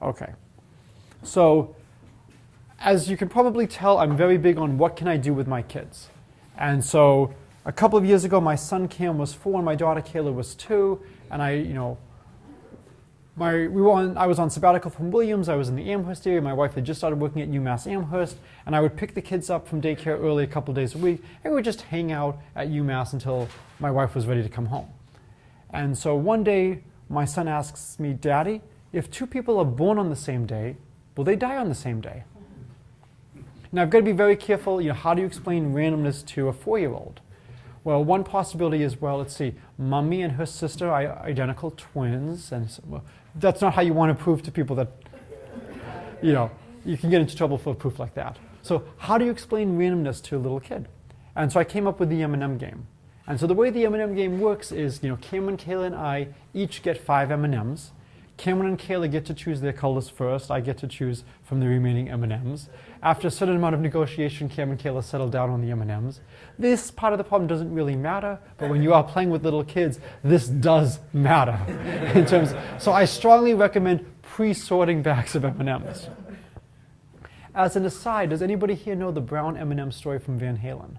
Okay. So as you can probably tell, I'm very big on what can I do with my kids. And so a couple of years ago, my son Cam was 4 and my daughter Kayla was 2. And I was on sabbatical from Williams. I was in the Amherst area. My wife had just started working at UMass Amherst. And I would pick the kids up from daycare early a couple of days a week. And we would just hang out at UMass until my wife was ready to come home. And so one day, my son asks me, Daddy, if 2 people are born on the same day, will they die on the same day? Now, I've got to be very careful. How do you explain randomness to a 4-year-old? Well, one possibility is, well, let's see, Mommy and her sister are identical twins. And so, well, that's not how you want to prove to people that, you can get into trouble for a proof like that. So how do you explain randomness to a little kid? And so I came up with the M&M game. And so the way the M&M game works is, Cameron, Kayla, and I each get 5 M&Ms. Cameron and Kayla get to choose their colors first. I get to choose from the remaining M&Ms. After a certain amount of negotiation, Cameron and Kayla settle down on the M&Ms. This part of the problem doesn't really matter, but when you are playing with little kids, this does matter. So I strongly recommend pre-sorting bags of M&Ms. As an aside, does anybody here know the brown M&M story from Van Halen?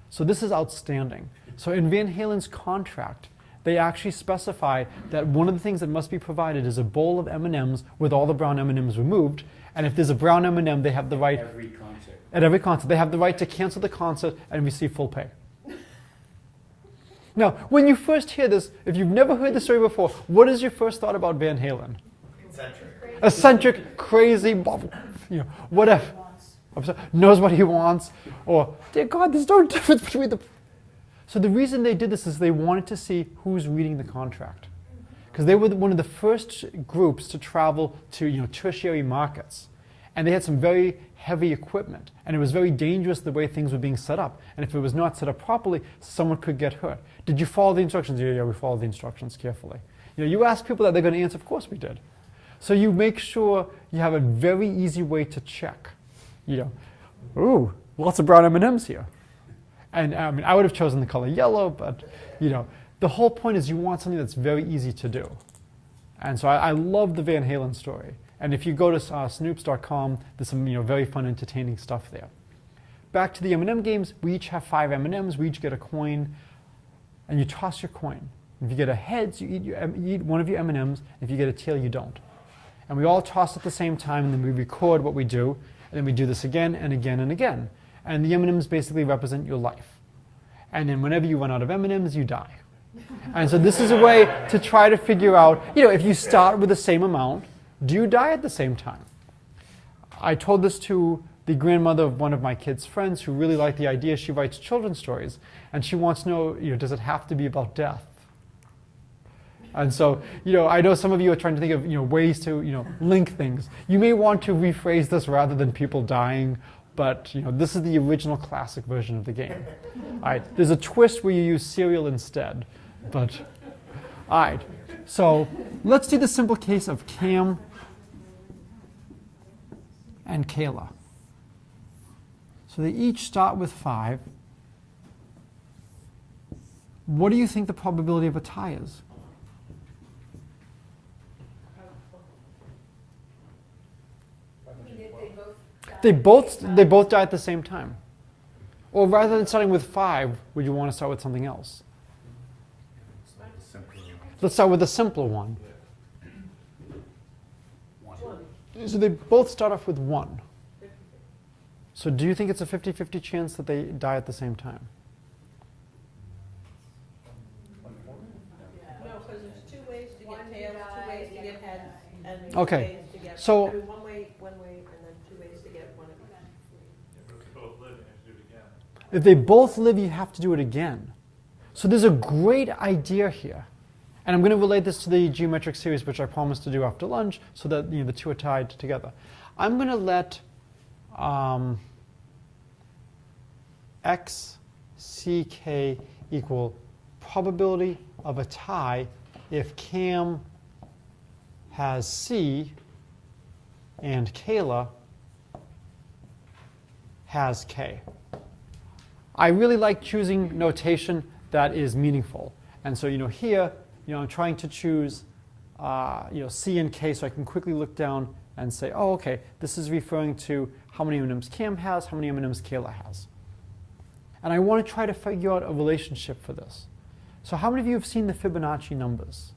So this is outstanding. So in Van Halen's contract, they actually specify that one of the things that must be provided is a bowl of M&Ms with all the brown M&Ms removed. And if there's a brown M&M, they have the right, at every concert, they have the right to cancel the concert and receive full pay. Now, when you first hear this, if you've never heard this story before, what is your first thought about Van Halen? Eccentric, crazy, whatever. Knows what he wants. Or, dear God, there's no difference between the... So the reason they did this is they wanted to see who's reading the contract. Because they were one of the first groups to travel to tertiary markets. And they had some very heavy equipment. And it was very dangerous the way things were being set up. And if it was not set up properly, someone could get hurt. Did you follow the instructions? Yeah, we followed the instructions carefully. You ask people that, they're going to answer, of course we did. So you make sure you have a very easy way to check. Ooh, lots of brown M&Ms here. And I would have chosen the color yellow, but the whole point is you want something that's very easy to do. And so I love the Van Halen story. And if you go to snoops.com, there's some very fun, entertaining stuff there. Back to the M&M games, we each have 5 M&Ms. We each get a coin, and you toss your coin. If you get a heads, you eat one of your M&Ms. If you get a tail, you don't. And we all toss at the same time, and then we record what we do, and then we do this again and again and again. And the M&Ms basically represent your life. And then whenever you run out of M&Ms, you die. And so this is a way to try to figure out, if you start with the same amount, do you die at the same time? I told this to the grandmother of one of my kids' friends who really liked the idea. She writes children's stories. And she wants to know, does it have to be about death? And so, I know some of you are trying to think of, ways to, link things. You may want to rephrase this rather than people dying. But this is the original classic version of the game. All right, there's a twist where you use cereal instead. But all right, so let's do the simple case of Cam and Kayla. So they each start with 5. What do you think the probability of a tie is? They both die at the same time. Or rather than starting with 5, would you want to start with something else? Let's start with a simpler one. So they both start off with 1. So do you think it's a 50-50 chance that they die at the same time? No, because there's 2 ways to get tails, 2 ways to get heads, and 2 okay. ways to get so one way, and then 2 ways to get one of them. If they both live, you have to do it again. So there's a great idea here. And I'm going to relate this to the geometric series, which I promised to do after lunch, so that the 2 are tied together. I'm going to let x ck equal probability of a tie if Cam has C and Kayla has K. I really like choosing notation that is meaningful. And so here, I'm trying to choose C and K, so I can quickly look down and say, oh, okay, this is referring to how many M&Ms Cam has, how many M&Ms Kayla has. And I want to try to figure out a relationship for this. So how many of you have seen the Fibonacci numbers?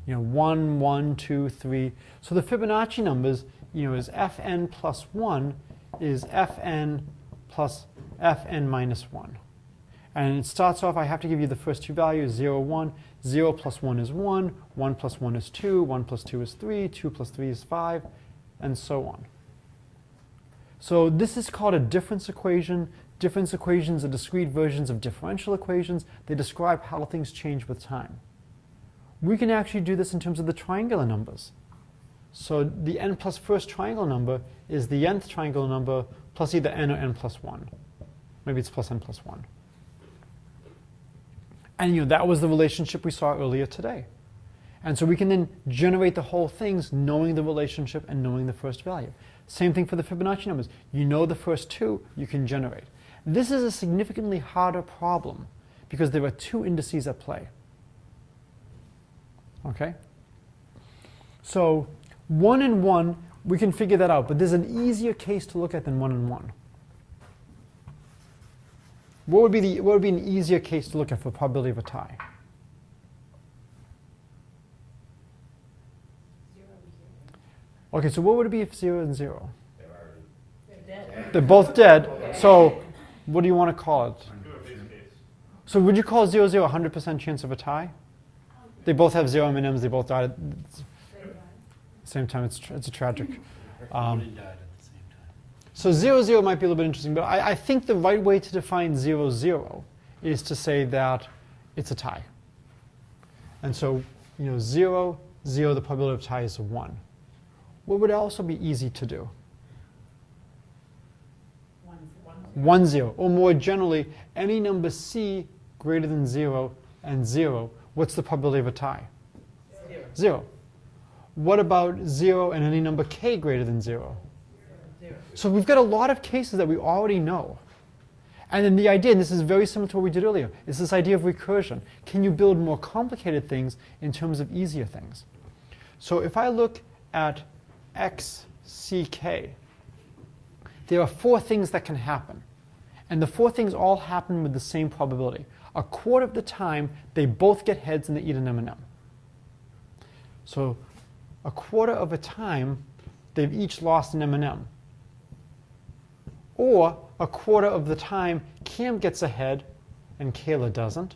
1, 1, 2, 3. So the Fibonacci numbers, is Fn plus 1 is Fn plus Fn minus 1. And it starts off, I have to give you the first two values, 0, 1. 0 plus 1 is 1, 1 plus 1 is 2, 1 plus 2 is 3, 2 plus 3 is 5, and so on. So this is called a difference equation. Difference equations are discrete versions of differential equations. They describe how things change with time. We can actually do this in terms of the triangular numbers. So the n plus first triangle number is the nth triangle number plus either n or n plus 1. Maybe it's plus n plus 1. And that was the relationship we saw earlier today. And so we can then generate the whole things knowing the relationship and knowing the first value. Same thing for the Fibonacci numbers. You know the first two, you can generate. This is a significantly harder problem because there are two indices at play. Okay? So 1 and 1, we can figure that out, but there's an easier case to look at than 1 and 1. What would be an easier case to look at for probability of a tie? 0 and 0. Okay, so what would it be if 0 and 0? They're dead. They're both dead, so what do you want to call it? So would you call 0, 0 100% chance of a tie? They both have 0 M&Ms, they both died at the same time. It's a tragic. So 0, 0 might be a little bit interesting, but I think the right way to define 0, 0 is to say that it's a tie. And so, 0, 0, the probability of tie is 1. What would also be easy to do? 1, 0. Or more generally, any number C greater than 0 and 0, what's the probability of a tie? 0. 0. What about 0 and any number K greater than 0? 0. So we've got a lot of cases that we already know. And then the idea, and this is very similar to what we did earlier, is this idea of recursion. Can you build more complicated things in terms of easier things? So if I look at XCK, there are 4 things that can happen. And the 4 things all happen with the same probability. A quarter of the time, they both get heads and they eat an M&M. So a quarter of a time, they've each lost an M&M. Or a quarter of the time, Cam gets ahead and Kayla doesn't.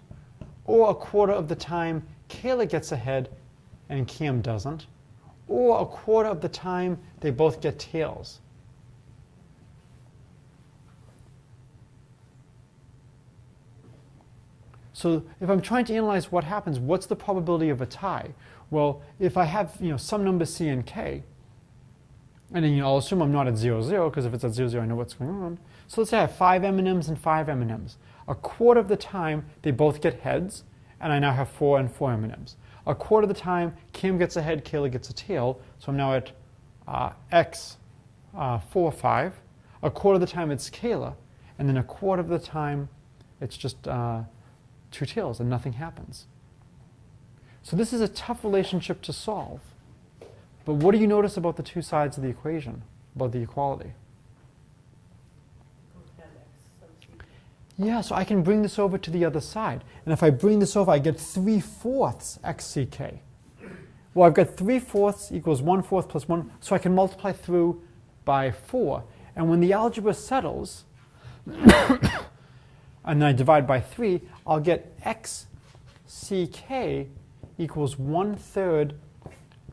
Or a quarter of the time, Kayla gets ahead and Cam doesn't. Or a quarter of the time, they both get tails. So if I'm trying to analyze what happens, what's the probability of a tie? Well, if I have some number C and K, and then I'll assume I'm not at 0, 0, because if it's at 0, 0, I know what's going on. So let's say I have 5 M&Ms and 5 M&Ms. A quarter of the time, they both get heads, and I now have 4 and 4 M&Ms. A quarter of the time, Kim gets a head, Kayla gets a tail, so I'm now at X 4, 5. A quarter of the time, it's Kayla, and then a quarter of the time, it's just 2 tails, and nothing happens. So this is a tough relationship to solve. But what do you notice about the two sides of the equation, about the equality? Yeah, so I can bring this over to the other side. And if I bring this over, I get 3/4 XCK. Well, I've got 3/4 equals 1/4 plus 1, so I can multiply through by 4. And when the algebra settles, and I divide by 3, I'll get XCK equals 1/3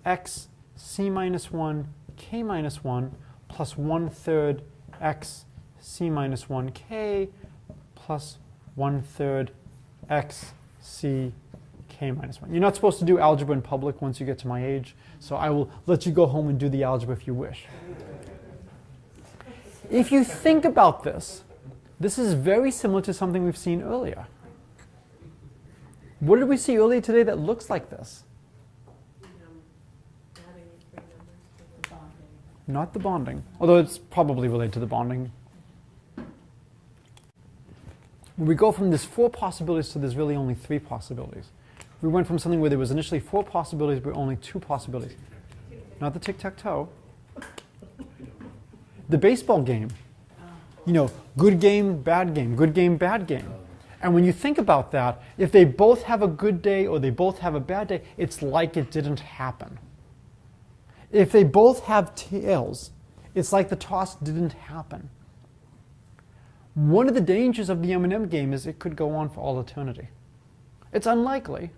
XC minus 1 K minus 1 plus 1/3 XC minus 1 K plus 1/3 XC K minus 1. You're not supposed to do algebra in public once you get to my age, so I will let you go home and do the algebra if you wish. If you think about this, this is very similar to something we've seen earlier. What did we see earlier today that looks like this? Not the bonding, although it's probably related to the bonding. When we go from there's 4 possibilities to there's really only 3 possibilities. we went from something where there was initially 4 possibilities, but only 2 possibilities. Not the tic-tac-toe. The baseball game. You know, good game, bad game, good game, bad game. And when you think about that, if they both have a good day or they both have a bad day, it's like it didn't happen. If they both have tails, it's like the toss didn't happen. One of the dangers of the M&M game is it could go on for all eternity. It's unlikely.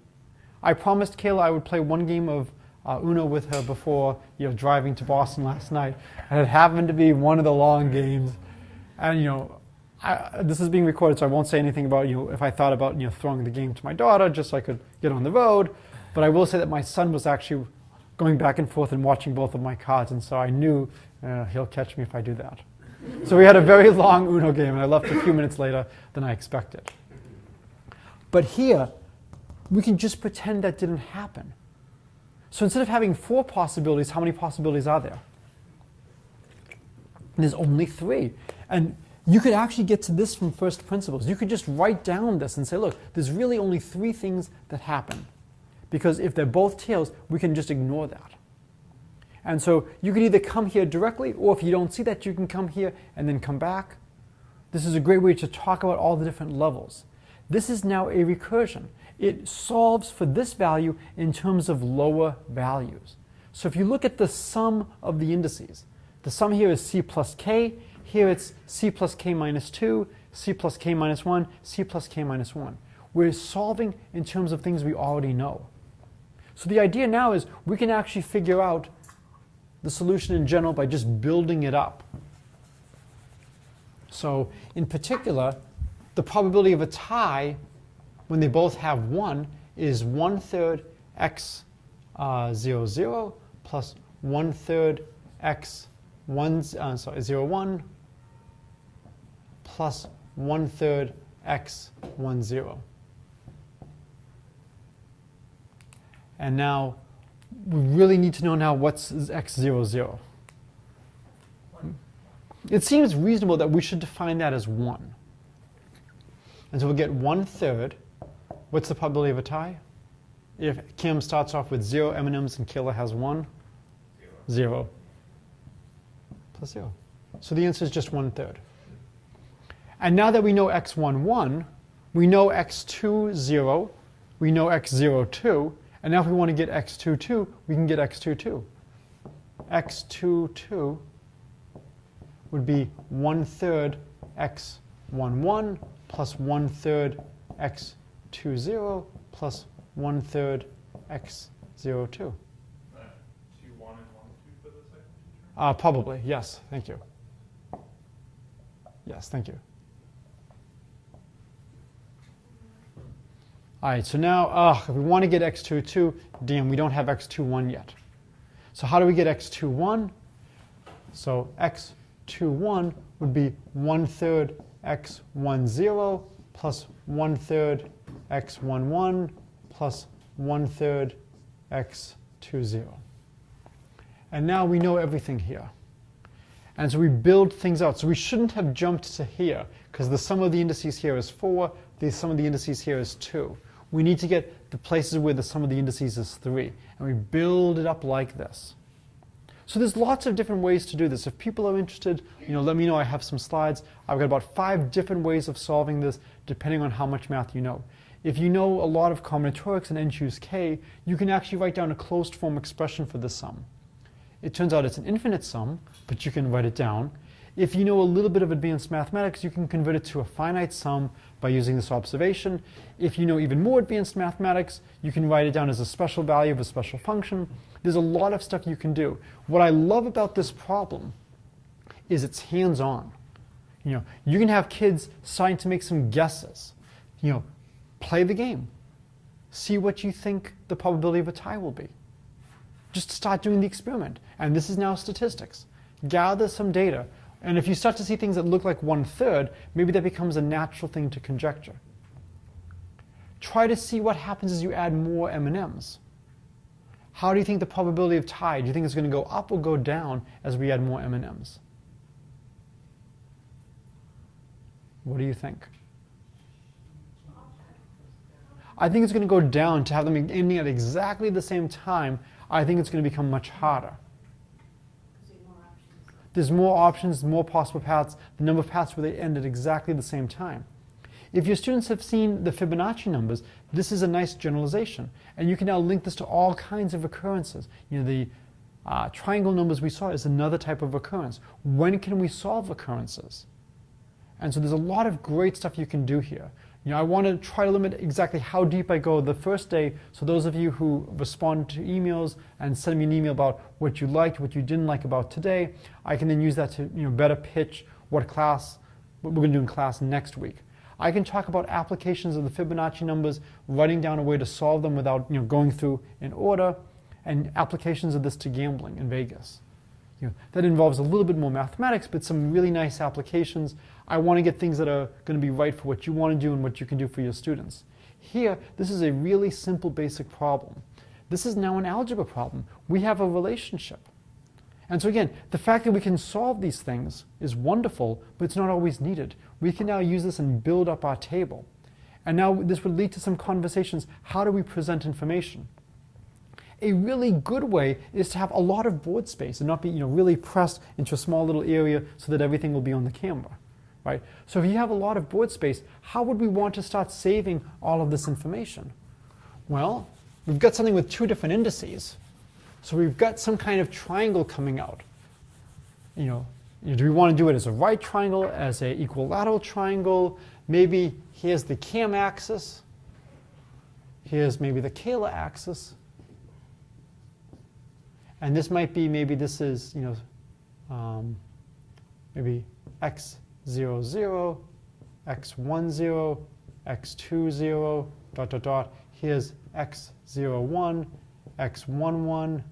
I promised Kayla I would play one game of Uno with her before driving to Boston last night, and it happened to be one of the long games. And this is being recorded, so I won't say anything about if I thought about throwing the game to my daughter just so I could get on the road. But I will say that my son was actually going back and forth and watching both of my cards, and so I knew he'll catch me if I do that. So we had a very long Uno game, and I left a few minutes later than I expected. But here, we can just pretend that didn't happen. So instead of having 4 possibilities, how many possibilities are there? There's only 3. And you could actually get to this from first principles. You could just write down this and say, look, there's really only 3 things that happen. Because if they're both tails, we can just ignore that. And so you can either come here directly, or if you don't see that, you can come here and then come back. This is a great way to talk about all the different levels. This is now a recursion. It solves for this value in terms of lower values. So if you look at the sum of the indices, the sum here is c plus k. Here it's c plus k minus 2, c plus k minus 1, c plus k minus 1. We're solving in terms of things we already know. So the idea now is we can actually figure out the solution in general by just building it up. So in particular, the probability of a tie when they both have 1 is 1/3 x 0, 0 plus 1/3 x 0, 1 plus 1/3 x 1, 0. And now we really need to know now what's x 0, 0. It seems reasonable that we should define that as 1. And so we'll get 1/3. What's the probability of a tie? If Kim starts off with 0 M&Ms and Kayla has 1? 0. Plus 0. So the answer is just 1/3. And now that we know x1, 1, we know x2, 0, we know x0, 2, and now if we want to get x2, 2, we can get x2, 2. x2, 2 would be 1/3 x1, 1 plus 1/3 x2, 0 plus 1/3 x0, 2. Do you want and 1, 2 for the second term? Probably, yes, thank you. Yes, thank you. All right, so now if we want to get x2, 2, damn, we don't have x2, 1 yet. So how do we get x2, 1? So x2, 1 would be 1/3 x1, 0 plus 1/3 x1, 1 plus 1/3 x2, 0. And now we know everything here. And so we build things out. So we shouldn't have jumped to here, because the sum of the indices here is 4, the sum of the indices here is 2. We need to get the places where the sum of the indices is 3. And we build it up like this. So there's lots of different ways to do this. If people are interested, let me know. I have some slides. I've got about 5 different ways of solving this, depending on how much math you know. If you know a lot of combinatorics and n choose k, you can actually write down a closed form expression for this sum. It turns out it's an infinite sum, but you can write it down. If you know a little bit of advanced mathematics, you can convert it to a finite sum by using this observation. If you know even more advanced mathematics, you can write it down as a special value of a special function. There's a lot of stuff you can do. What I love about this problem is it's hands-on. You can have kids starting to make some guesses. Play the game. See what you think the probability of a tie will be. Just start doing the experiment. And this is now statistics. Gather some data. And if you start to see things that look like 1/3, maybe that becomes a natural thing to conjecture. Try to see what happens as you add more M&Ms. How do you think the probability of tie, do you think it's going to go up or go down as we add more M&Ms? What do you think? I think it's going to go down to have them ending at exactly the same time. I think it's going to become much harder. There's more options, more possible paths, the number of paths where they end at exactly the same time. If your students have seen the Fibonacci numbers, this is a nice generalization. And you can now link this to all kinds of occurrences. The triangle numbers we saw is another type of occurrence. When can we solve occurrences? And so there's a lot of great stuff you can do here. I want to try to limit exactly how deep I go the first day, so those of you who respond to emails and send me an email about what you liked, what you didn't like about today, I can then use that to better pitch what we're going to do in class next week. I can talk about applications of the Fibonacci numbers, writing down a way to solve them without going through in order, and applications of this to gambling in Vegas. That involves a little bit more mathematics, but some really nice applications. I want to get things that are going to be right for what you want to do and what you can do for your students. Here, this is a really simple, basic problem. This is now an algebra problem. We have a relationship. And so again, the fact that we can solve these things is wonderful, but it's not always needed. We can now use this and build up our table. And now this would lead to some conversations. How do we present information? A really good way is to have a lot of board space and not be really pressed into a small little area so that everything will be on the camera. Right? So if you have a lot of board space, how would we want to start saving all of this information? Well, we've got something with two different indices. So we've got some kind of triangle coming out. Do we want to do it as a right triangle, as an equilateral triangle? Maybe here's the CAM axis. Here's maybe the Kayla axis. And this might be, maybe this is, maybe x 0, 0, x1, 0, x2, 0, dot, dot, dot. Here's x0, 1, x1, 1,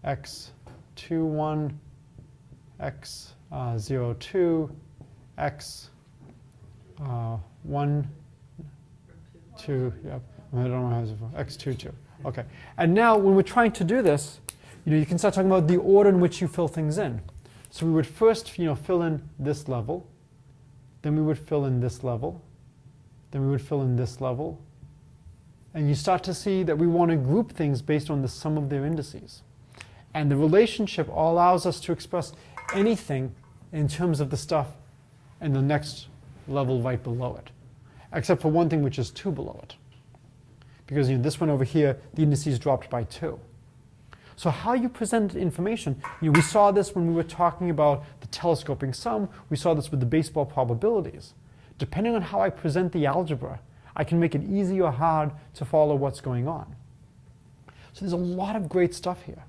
x2, 1, x0, 2, x 1, 2, yep. I don't know how to x2, 2. Okay. And now when we're trying to do this, you can start talking about the order in which you fill things in. So we would first, fill in this level, then we would fill in this level, then we would fill in this level, and you start to see that we want to group things based on the sum of their indices. And the relationship allows us to express anything in terms of the stuff in the next level right below it, except for one thing, which is 2 below it. Because this one over here, the indices dropped by 2. So how you present information, we saw this when we were talking about the telescoping sum. We saw this with the baseball probabilities. Depending on how I present the algebra, I can make it easy or hard to follow what's going on. So there's a lot of great stuff here.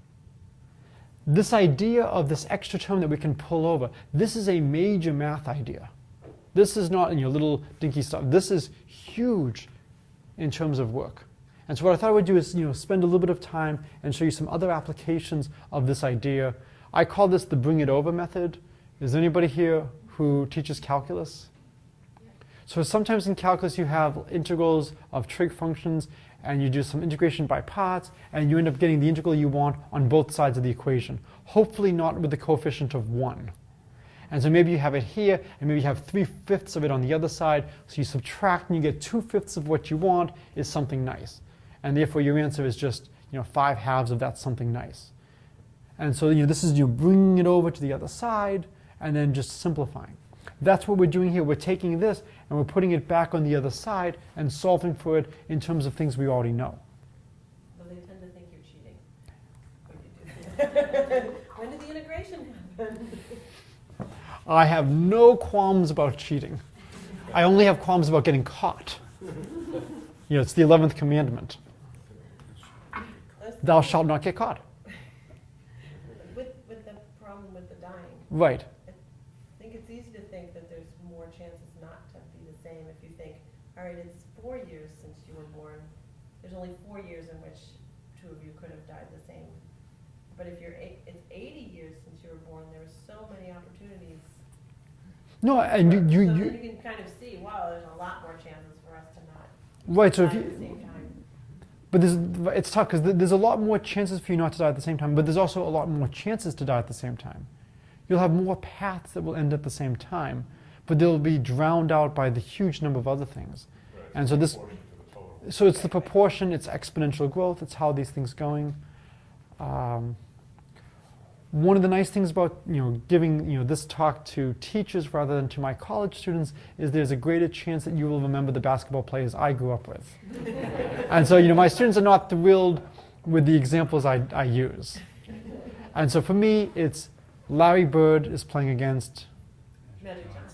This idea of this extra term that we can pull over, this is a major math idea. This is not little dinky stuff. This is huge in terms of work. And so what I thought I would do is spend a little bit of time and show you some other applications of this idea. I call this the bring it over method. Is there anybody here who teaches calculus? So sometimes in calculus you have integrals of trig functions, and you do some integration by parts, and you end up getting the integral you want on both sides of the equation. Hopefully not with the coefficient of 1. And so maybe you have it here, and maybe you have 3/5 of it on the other side, so you subtract and you get 2/5 of what you want is something nice. And therefore your answer is just 5/2 of that something nice. And so this is bringing it over to the other side and then just simplifying. That's what we're doing here. We're taking this and we're putting it back on the other side and solving for it in terms of things we already know. Well, they tend to think you're cheating when you do that. When did the integration happen? I have no qualms about cheating. I only have qualms about getting caught. It's the 11th commandment. Thou shalt not get caught. With the problem with the dying. Right. I think it's easy to think that there's more chances not to be the same if you think, all right, it's 4 years since you were born. There's only 4 years in which 2 of you could have died the same. But if it's 80 years since you were born, there are so many opportunities. No, and so you can kind of see, wow, there's a lot more chances for us to not right. So die if at the you, same time. but it's tough because there's a lot more chances for you not to die at the same time. But there's also a lot more chances to die at the same time. You'll have more paths that will end at the same time, but they'll be drowned out by the huge number of other things. Right. And so this. According to the total. So it's the proportion, it's exponential growth, it's how these things going. One of the nice things about giving this talk to teachers rather than to my college students is there's a greater chance that you will remember the basketball players I grew up with. And so my students are not thrilled with the examples I use. And so for me, it's Larry Bird is playing against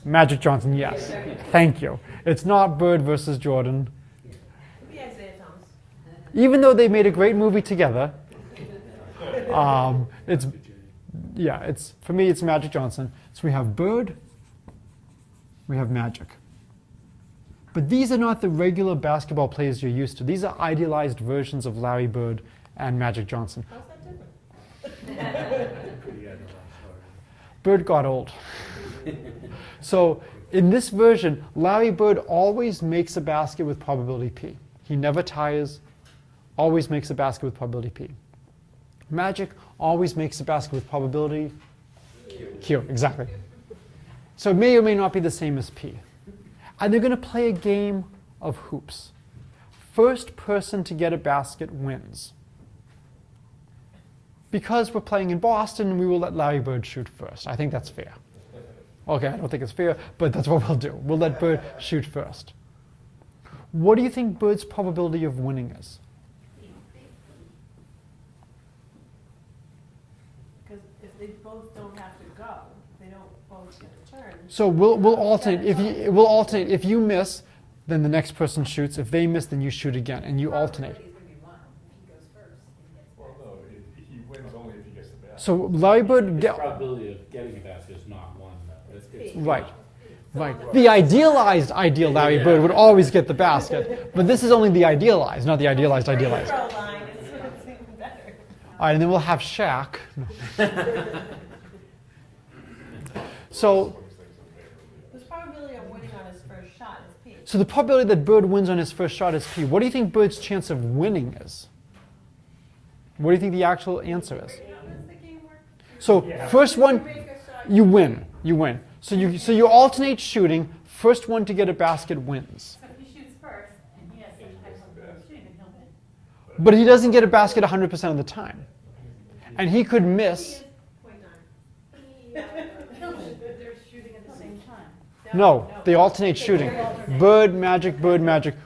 Magic Johnson, yes. Thank you. It's not Bird versus Jordan. Even though they made a great movie together, for me it's Magic Johnson. So we have Bird, we have Magic. But these are not the regular basketball players you're used to. These are idealized versions of Larry Bird and Magic Johnson. How's that different? Bird got old. So in this version, Larry Bird always makes a basket with probability P. He never tires, always makes a basket with probability P. Magic always makes a basket with probability Q, exactly. So it may or may not be the same as P. And they're going to play a game of hoops. First person to get a basket wins. Because we're playing in Boston, we will let Larry Bird shoot first. I think that's fair. Okay, I don't think it's fair, but that's what we'll do. We'll let Bird shoot first. What do you think Bird's probability of winning is? Because if they both don't have to go, they don't both get a turn. So we'll alternate. If you miss, then the next person shoots. If they miss, then you shoot again, and you alternate. Well, no, he wins only if he gets the basket. So Larry Bird The probability of getting a basket is not one, though. It's right. The idealized ideal Larry Bird would always get the basket, but this is only the idealized, not the idealized. Free throw line is even better. All right, and then we'll have Shaq. So Whose probability of winning on his first shot is P. the probability that Bird wins on his first shot is P. What do you think Bird's chance of winning is? What do you think the actual answer is? How does the game work? So first one, you win. You win. So you alternate shooting. First one to get a basket wins. So if he shoots first and he has such a high probability of shooting, then he'll win. But he doesn't get a basket 100% of the time. And he could miss. 0.9. He'll win. They're shooting at the same time. No, they alternate shooting. Bird, Magic,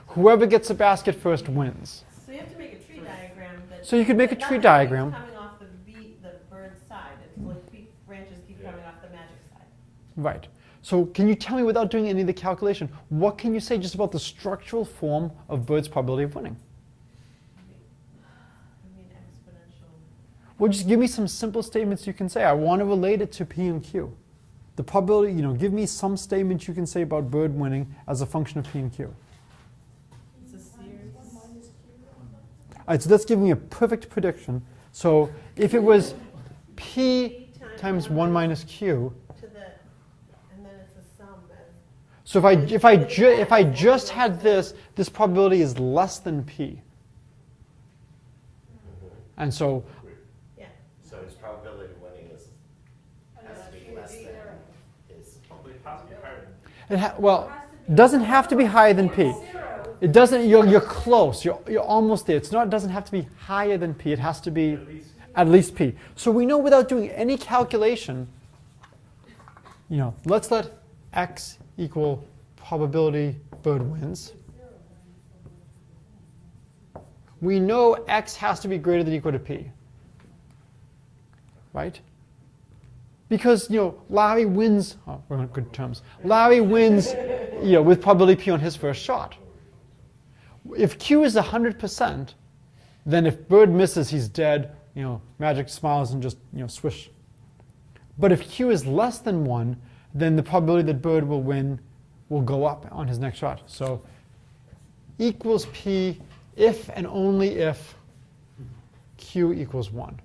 Whoever gets a basket first wins. So you have to make a tree diagram. So you could make a tree diagram. Coming off the bird's side. It's like branches keep coming off the Magic side. Right. So can you tell me, without doing any of the calculation, what can you say just about the structural form of Bird's probability of winning? I mean exponential. Well, just give me some simple statements you can say. I want to relate it to P and Q. The probability, give me some statements you can say about Bird winning as a function of P and Q. It's a series. All right, so that's giving me a perfect prediction. So if it was P times 1 minus Q, And then it's a sum. so if I just had this probability is less than P. And so Yeah. So his probability of winning has to be less than his. It has to be higher. it doesn't have to be higher than P. It doesn't. You're close. You're almost there. It doesn't have to be higher than P. It has to be at least P. So we know without doing any calculation. Let's let X equal probability Bird wins. We know X has to be greater than or equal to P. Right? Because, Larry wins, we're on good terms. Larry wins, with probability P on his first shot. If Q is 100%, then if Bird misses, he's dead. Magic smiles and just, swish. But if Q is less than 1, then the probability that Bird will win will go up on his next shot. So equals P if and only if Q equals 1.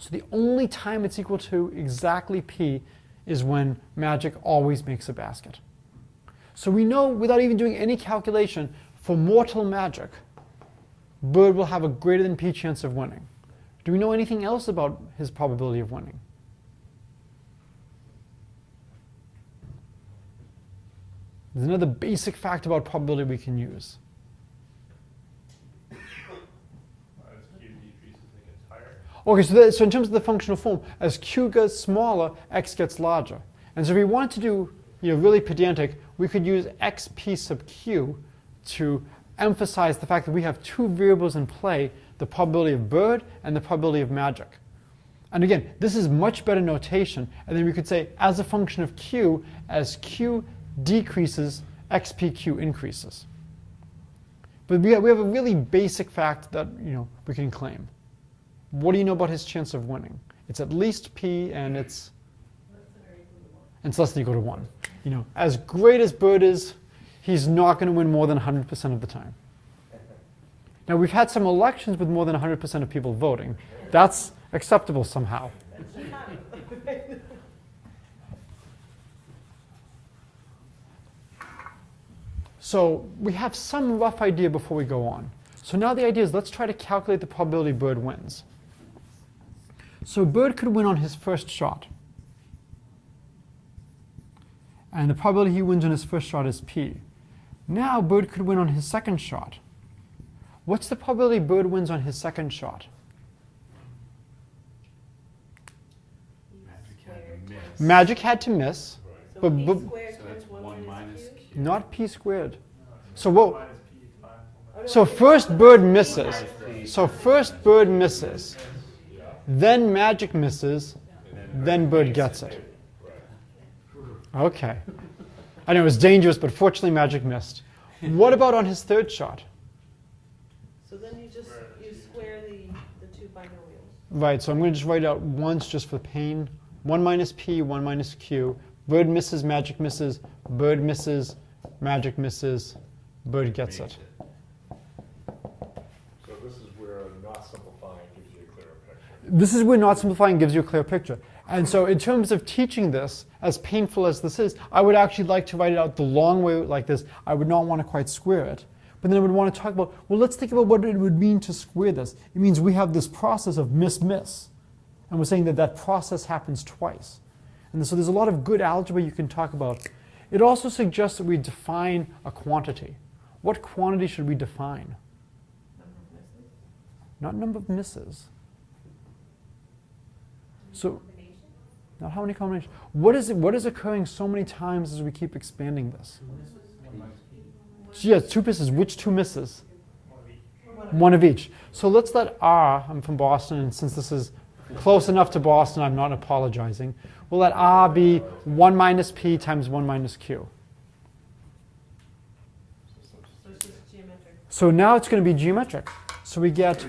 So the only time it's equal to exactly P is when Magic always makes a basket. So we know, without even doing any calculation, for mortal Magic, Bird will have a greater than P chance of winning. Do we know anything else about his probability of winning? There's another basic fact about probability we can use. Okay, so in terms of the functional form, as q gets smaller, x gets larger. And so if we want to do really pedantic, we could use xp sub q to emphasize the fact that we have two variables in play, the probability of bird and the probability of magic. And again, this is much better notation. And then we could say, as a function of q, as q decreases, xpq increases. But we have a really basic fact that we can claim. What do you know about his chance of winning? It's at least p, and it's less than or equal to 1. As great as Bird is, he's not going to win more than 100% of the time. Now, we've had some elections with more than 100% of people voting. That's acceptable somehow. So we have some rough idea before we go on. So now the idea is let's try to calculate the probability Bird wins. So Bird could win on his first shot. And the probability he wins on his first shot is p. Now Bird could win on his second shot. What's the probability Bird wins on his second shot? Magic had to miss. So But- p but- squared So times that's 1 1 minus minus q? q. Not p squared. So what? Minus p times Oh, no, So wait. first Bird misses. So first Bird misses. Then Magic misses. Then Bird gets it. Okay. I know it was dangerous, but fortunately Magic missed. What about on his third shot? So then you square the two binomials. Right, so I'm going to just write it out once just for pain. 1 minus p, 1 minus q. Bird misses, Magic misses. Bird misses, Magic misses. Bird gets it. So this is where not simplifying gives you a clearer picture. This is where not simplifying gives you a clear picture. And so in terms of teaching this, as painful as this is, I would actually like to write it out the long way like this. I would not want to quite square it. But then I would want to talk about, well, let's think about what it would mean to square this. It means we have this process of miss. And we're saying that that process happens twice. And so there's a lot of good algebra you can talk about. It also suggests that we define a quantity. What quantity should we define? Number of misses. Not number of misses. So, not how many combinations. What is occurring so many times as we keep expanding this? Yes, 2 misses. Which 2 misses? One of each. So let's let R, I'm from Boston, and since this is close enough to Boston, I'm not apologizing. We'll let R be 1 minus P times 1 minus Q. So it's just geometric. So now it's going to be geometric. So we get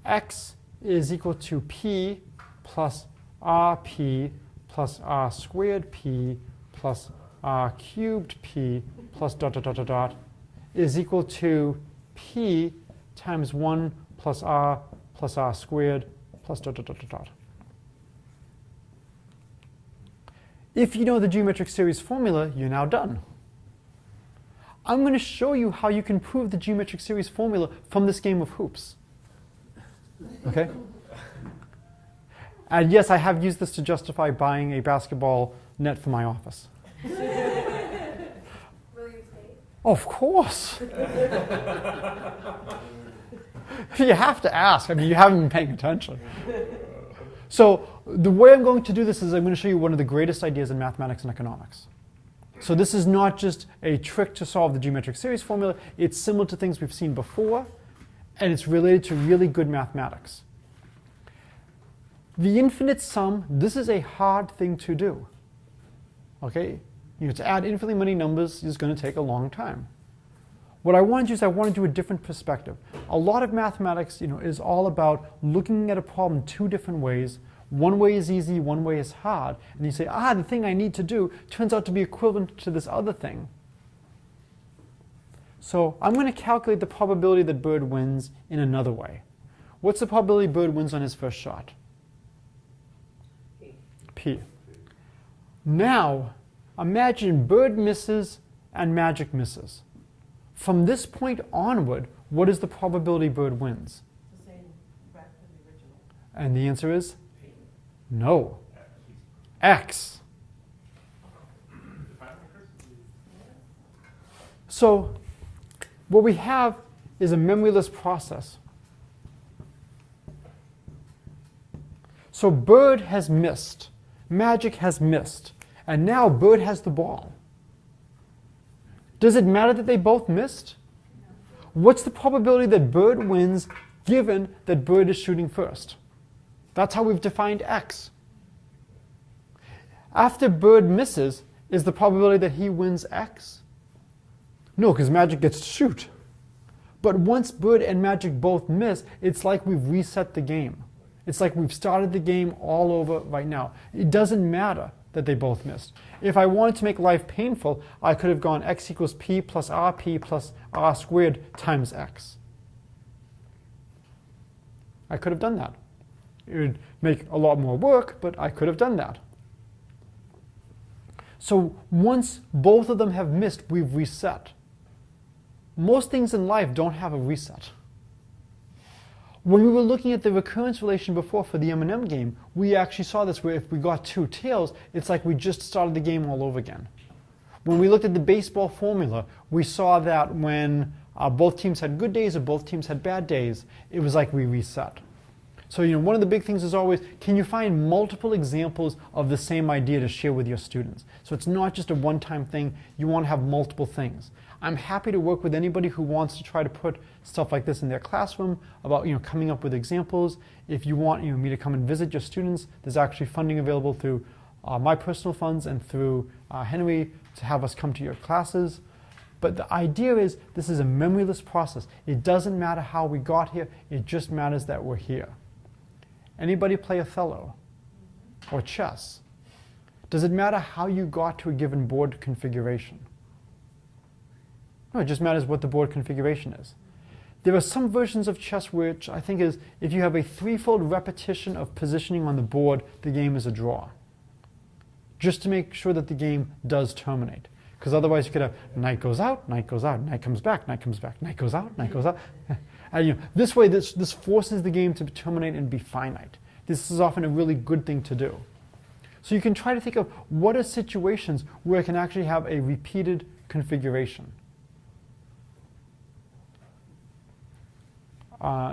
X is equal to P plus RP plus R squared P plus R cubed P plus dot dot dot dot dot is equal to P times 1 plus R squared plus dot dot dot dot dot. If you know the geometric series formula, you're now done. I'm going to show you how you can prove the geometric series formula from this game of hoops. Okay? And yes, I have used this to justify buying a basketball net for my office. Will you stay? Of course. You have to ask. I mean, you haven't been paying attention. So the way I'm going to do this is I'm going to show you one of the greatest ideas in mathematics and economics. So this is not just a trick to solve the geometric series formula. It's similar to things we've seen before, and it's related to really good mathematics. The infinite sum, this is a hard thing to do. Okay? To add infinitely many numbers is going to take a long time. What I want to do is I want to do a different perspective. A lot of mathematics, is all about looking at a problem 2 different ways. One way is easy, one way is hard. And you say, the thing I need to do turns out to be equivalent to this other thing. So I'm going to calculate the probability that Bird wins in another way. What's the probability Bird wins on his first shot? P. Now, imagine Bird misses and Magic misses. From this point onward, what is the probability Bird wins? It's the same bracket as the original. And the answer is no. X. So what we have is a memoryless process. So Bird has missed, Magic has missed, and now Bird has the ball. Does it matter that they both missed? What's the probability that Bird wins given that Bird is shooting first? That's how we've defined X. After Bird misses, is the probability that he wins X? No, because Magic gets to shoot. But once Bird and Magic both miss, it's like we've reset the game. It's like we've started the game all over right now. It doesn't matter that they both missed. If I wanted to make life painful, I could have gone x equals p plus r squared times x. I could have done that. It would make a lot more work, but I could have done that. So once both of them have missed, we've reset. Most things in life don't have a reset. When we were looking at the recurrence relation before for the M&M game, we actually saw this where if we got 2 tails, it's like we just started the game all over again. When we looked at the baseball formula, we saw that when both teams had good days or both teams had bad days, it was like we reset. So one of the big things is always, can you find multiple examples of the same idea to share with your students? So it's not just a one-time thing, you want to have multiple things. I'm happy to work with anybody who wants to try to put stuff like this in their classroom about coming up with examples. If you want me to come and visit your students, there's actually funding available through my personal funds and through Henry to have us come to your classes. But the idea is this is a memoryless process. It doesn't matter how we got here, it just matters that we're here. Anybody play Othello or chess? Does it matter how you got to a given board configuration? No, it just matters what the board configuration is. There are some versions of chess which I think is if you have a threefold repetition of positioning on the board, the game is a draw. Just to make sure that the game does terminate. Because otherwise you could have knight goes out, knight comes back, knight comes back, knight goes out, knight goes out. And this way this forces the game to terminate and be finite. This is often a really good thing to do. So you can try to think of what are situations where it can actually have a repeated configuration.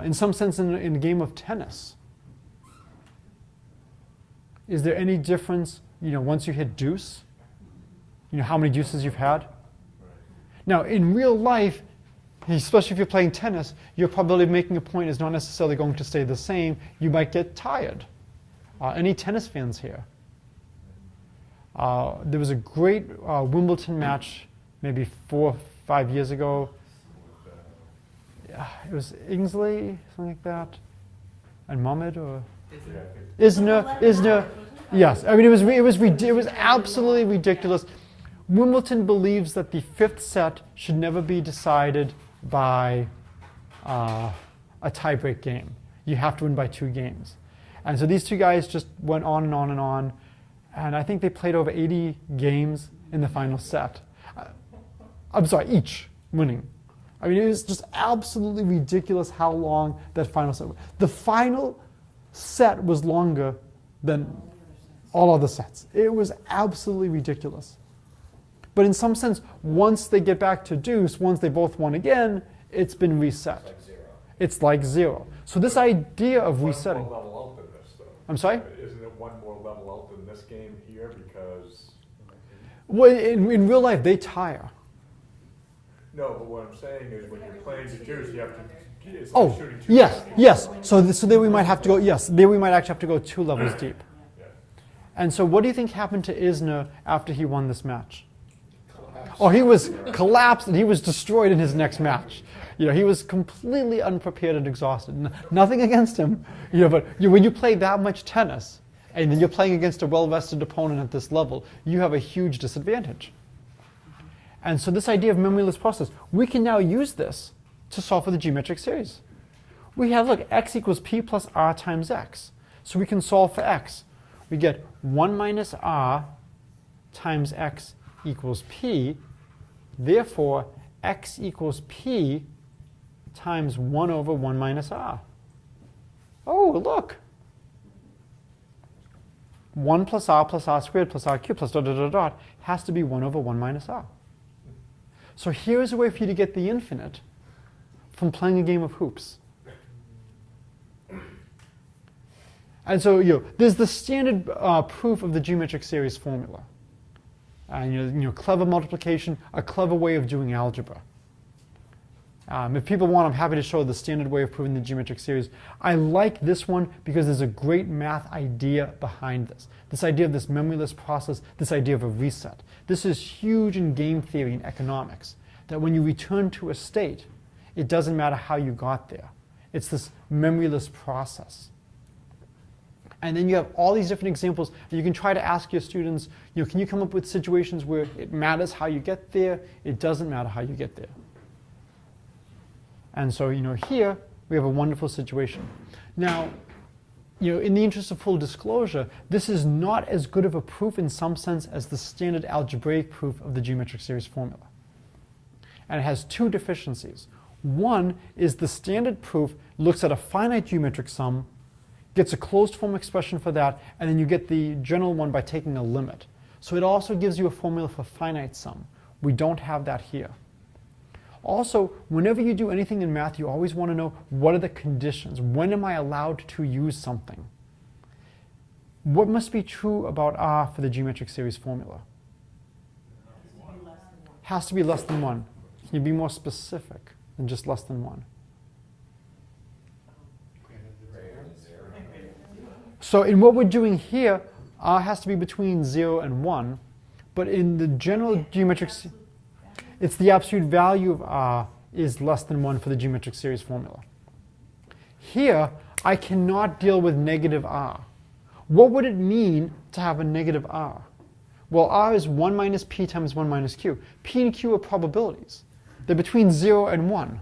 In some sense, in a game of tennis, is there any difference, once you hit deuce, how many deuces you've had? Now, in real life, especially if you're playing tennis, your probability of making a point is not necessarily going to stay the same. You might get tired. Any tennis fans here? There was a great Wimbledon match maybe 4 or 5 years ago. It was Ingsley, something like that, and Mohammed or Isner. Yes, I mean it was absolutely ridiculous. Wimbledon believes that the 5th set should never be decided by a tiebreak game. You have to win by 2 games, and so these 2 guys just went on and on and on, and I think they played over 80 games in the final set. I'm sorry, each winning. I mean, it was just absolutely ridiculous how long that final set was. The final set was longer than all other sets. It was absolutely ridiculous. But in some sense, once they get back to deuce, once they both won again, it's been reset. Like 0. It's like 0. So this idea of resetting. One more level out than this, though. I'm sorry? Isn't it one more level out than this game here? Because Well, in real life, they tire. no, but what I'm saying is when you're playing the deuce, you have to. It's like Oh, shooting 2 yes, guys. yes. So there we might have to go. Yes, there we might actually have to go 2 levels deep. Yeah. And so, what do you think happened to Isner after he won this match? Oh, he was collapsed and he was destroyed in his next match. He was completely unprepared and exhausted. Nothing against him, but when you play that much tennis and then you're playing against a well-vested opponent at this level, you have a huge disadvantage. And so this idea of memoryless process, we can now use this to solve for the geometric series. We have, look, x equals p plus r times x. So we can solve for x. We get 1 minus r times x equals p. Therefore, x equals p times 1 over 1 minus r. Oh, look. 1 plus r squared plus r cubed plus dot, dot, dot, dot has to be 1 over 1 minus r. So here's a way for you to get the infinite from playing a game of hoops. And so there's the standard proof of the geometric series formula. And clever multiplication, a clever way of doing algebra. If people want, I'm happy to show the standard way of proving the geometric series. I like this one because there's a great math idea behind this. This idea of this memoryless process, this idea of a reset. This is huge in game theory and economics, that when you return to a state, it doesn't matter how you got there. It's this memoryless process. And then you have all these different examples. You can try to ask your students, can you come up with situations where it matters how you get there, it doesn't matter how you get there. And so, here we have a wonderful situation. Now, in the interest of full disclosure, this is not as good of a proof in some sense as the standard algebraic proof of the geometric series formula. And it has two deficiencies. One is the standard proof looks at a finite geometric sum, gets a closed form expression for that, and then you get the general one by taking a limit. So it also gives you a formula for finite sum. We don't have that here. Also, whenever you do anything in math, you always want to know what are the conditions. When am I allowed to use something? What must be true about R for the geometric series formula? Has to be less than 1. Can you be more specific than just less than 1? So in what we're doing here, R has to be between 0 and 1. But in the general geometric series, it's the absolute value of R is less than 1 for the geometric series formula. Here, I cannot deal with negative R. What would it mean to have a negative R? Well, R is 1 minus P times 1 minus Q. P and Q are probabilities. They're between 0 and 1.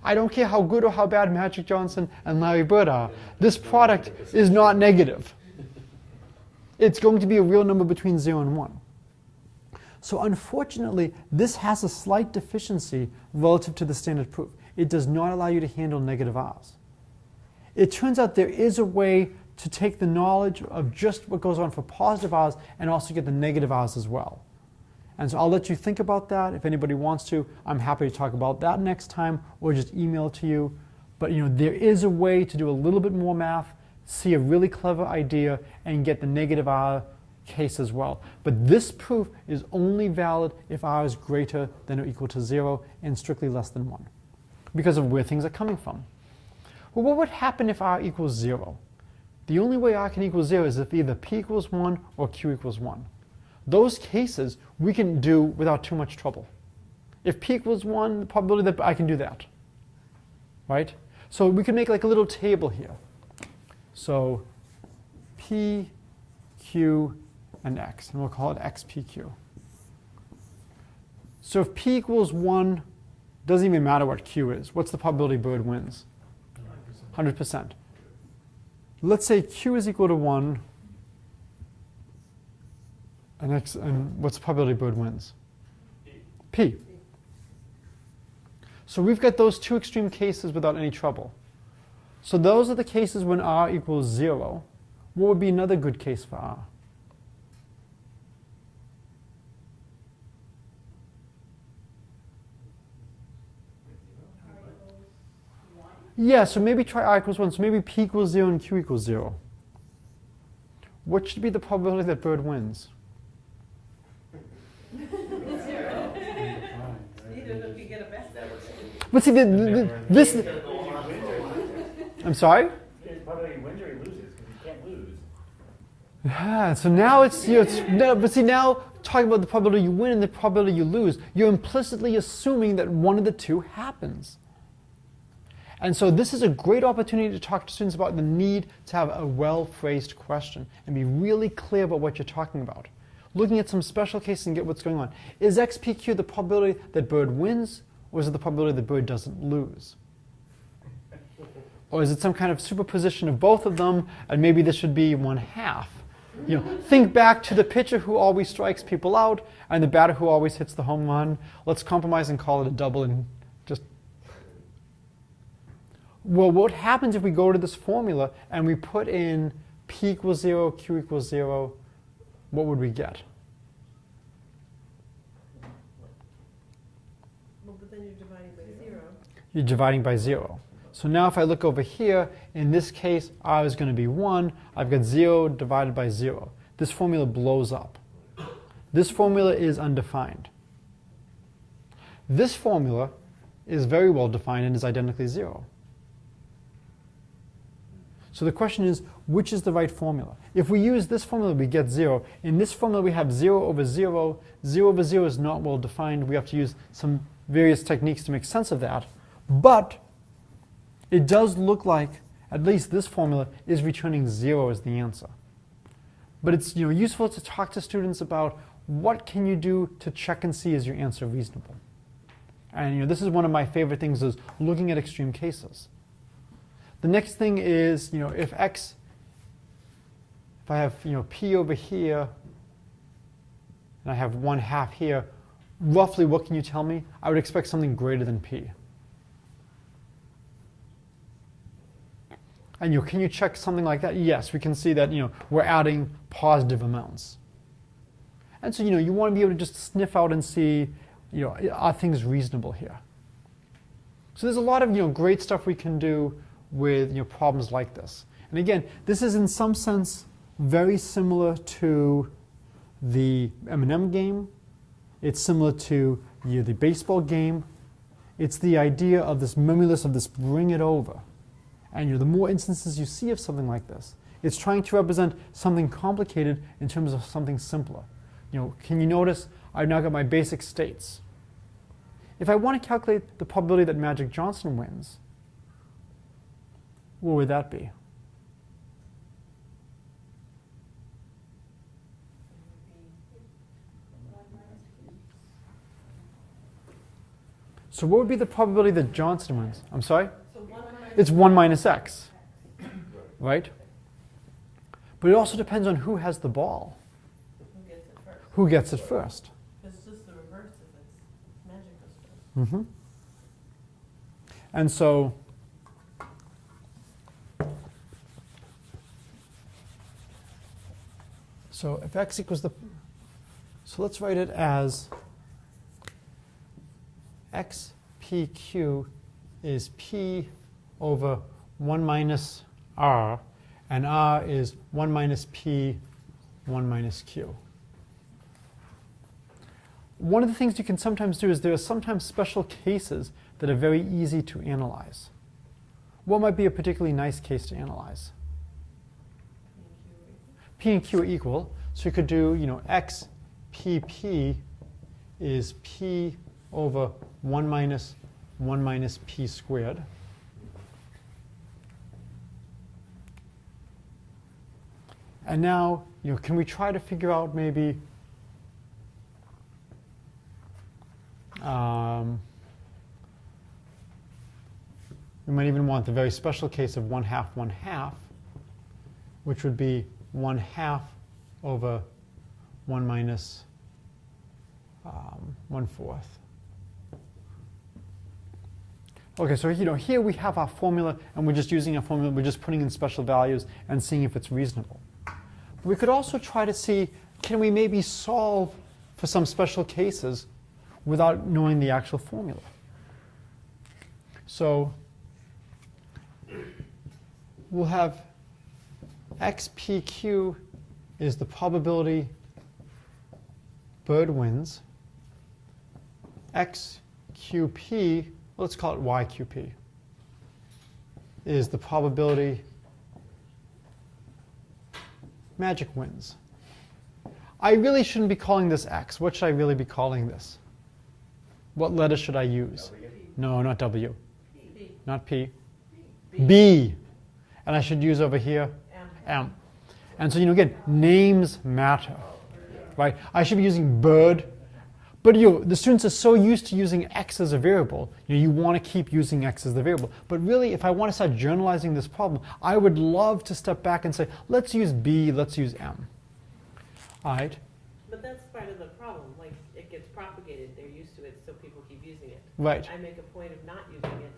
I don't care how good or how bad Magic Johnson and Larry Bird are. This product is not negative. It's going to be a real number between 0 and 1. So unfortunately, this has a slight deficiency relative to the standard proof. It does not allow you to handle negative R's. It turns out there is a way to take the knowledge of just what goes on for positive R's and also get the negative R's as well. And so I'll let you think about that. If anybody wants to, I'm happy to talk about that next time or just email it to you. But there is a way to do a little bit more math, see a really clever idea, and get the negative R case as well. But this proof is only valid if R is greater than or equal to 0 and strictly less than 1 because of where things are coming from. Well, what would happen if R equals 0? The only way R can equal 0 is if either P equals 1 or Q equals 1. Those cases we can do without too much trouble. If P equals 1, the probability that I can do that. Right? So we can make like a little table here. So P, Q, and X, and we'll call it XPQ. So if P equals 1, doesn't even matter what Q is. What's the probability Bird wins? 100%. Let's say Q is equal to 1, and what's the probability Bird wins? P. So we've got those two extreme cases without any trouble. So those are the cases when R equals 0. What would be another good case for R? Yeah, so maybe try R equals 1. So maybe P equals 0 and Q equals 0. What should be the probability that Bird wins? But see, this. I'm sorry? Probably he wins or he loses, because he can't lose. Yeah, so now but see, now talking about the probability you win and the probability you lose, you're implicitly assuming that one of the two happens. And so this is a great opportunity to talk to students about the need to have a well-phrased question and be really clear about what you're talking about. Looking at some special cases and get what's going on. Is XPQ the probability that Bird wins, or is it the probability that Bird doesn't lose? Or is it some kind of superposition of both of them, and maybe this should be 1/2? Think back to the pitcher who always strikes people out and the batter who always hits the home run. Let's compromise and call it a double and just... Well, what happens if we go to this formula and we put in P equals 0, Q equals 0, what would we get? Well, but then you're dividing by 0. You're dividing by 0. So now if I look over here, in this case, r is going to be 1. I've got 0 divided by 0. This formula blows up. This formula is undefined. This formula is very well defined and is identically 0. So the question is, which is the right formula? If we use this formula, we get 0. In this formula, we have 0 over 0. 0 over 0 is not well defined. We have to use some various techniques to make sense of that. But it does look like at least this formula is returning 0 as the answer. But it's useful to talk to students about what can you do to check and see is your answer reasonable. And this is one of my favorite things, is looking at extreme cases. The next thing is, if I have p over here and I have 1/2 here, roughly what can you tell me? I would expect something greater than p. And can you check something like that? Yes, we can see that we're adding positive amounts. And so you want to be able to just sniff out and see are things reasonable here. So there's a lot of great stuff we can do with problems like this. And again, this is in some sense very similar to the M&M game. It's similar to the baseball game. It's the idea of this memoryless, of this bring it over. And the more instances you see of something like this, it's trying to represent something complicated in terms of something simpler. Can you notice I've now got my basic states. If I want to calculate the probability that Magic Johnson wins, what would that be? So what would be the probability that Johnson wins? I'm sorry? It's 1 minus x, right? But it also depends on who has the ball. Who gets it first? Who gets it first? It's just the reverse if it's Magic goes first. Mm-hmm. And so if x equals so let's write it as xpq is p over 1 minus r, and r is 1 minus p, 1 minus q. One of the things you can sometimes do is there are sometimes special cases that are very easy to analyze. What might be a particularly nice case to analyze? P and Q are equal, so you could do, xpp is p over 1 minus p squared. And now, can we try to figure out maybe we might even want the very special case of 1/2, 1/2, which would be 1/2 over 1 minus 1/4. Okay, so here we have our formula, and we're just using a formula. We're just putting in special values and seeing if it's reasonable. We could also try to see, can we maybe solve for some special cases without knowing the actual formula? So we'll have xpq is the probability Bird wins. xqp, let's call it yqp, is the probability Magic wins. I really shouldn't be calling this x. What should I really be calling this? What letter should I use? W. No, not W. P. Not P. B. B. And I should use over here M. M. And so, again, names matter, right? I should be using bird. But the students are so used to using x as a variable, you want to keep using x as the variable. But really, if I want to start generalizing this problem, I would love to step back and say, let's use B, let's use M. All right? But that's part of the problem. Like, it gets propagated. They're used to it, so people keep using it. Right. I make a point of not using it.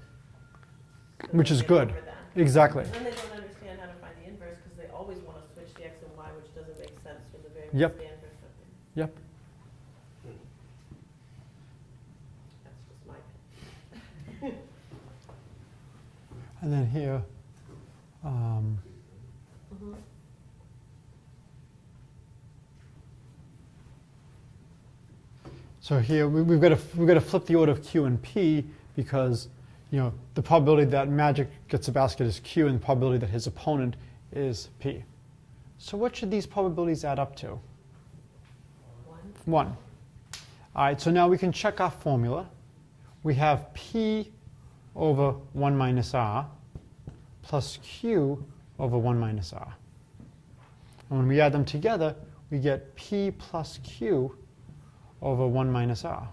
So Which they is get good. over that. Exactly. And then they don't understand how to find the inverse because they always want to switch the x and y, which doesn't make sense when the variable Yep. stand for something. Yep. That's just my opinion. And then here, Mhm. so here we've got to flip the order of Q and P because the probability that Magic gets a basket is Q and the probability that his opponent is P. So what should these probabilities add up to? 1. All right, so now we can check our formula. We have P over 1 minus R plus Q over 1 minus R. And when we add them together, we get P plus Q over 1 minus R.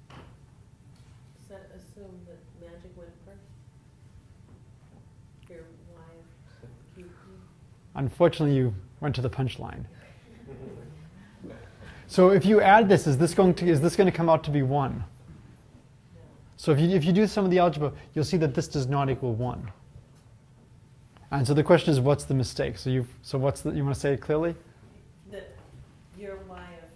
Does that assume that Magic went first? Your Y of QP? Unfortunately, you went to the punchline. So if you add this, is this going to come out to be 1? No. So if you do some of the algebra, you'll see that this does not equal 1. And so the question is, what's the mistake? So you want to say it clearly? That your Y of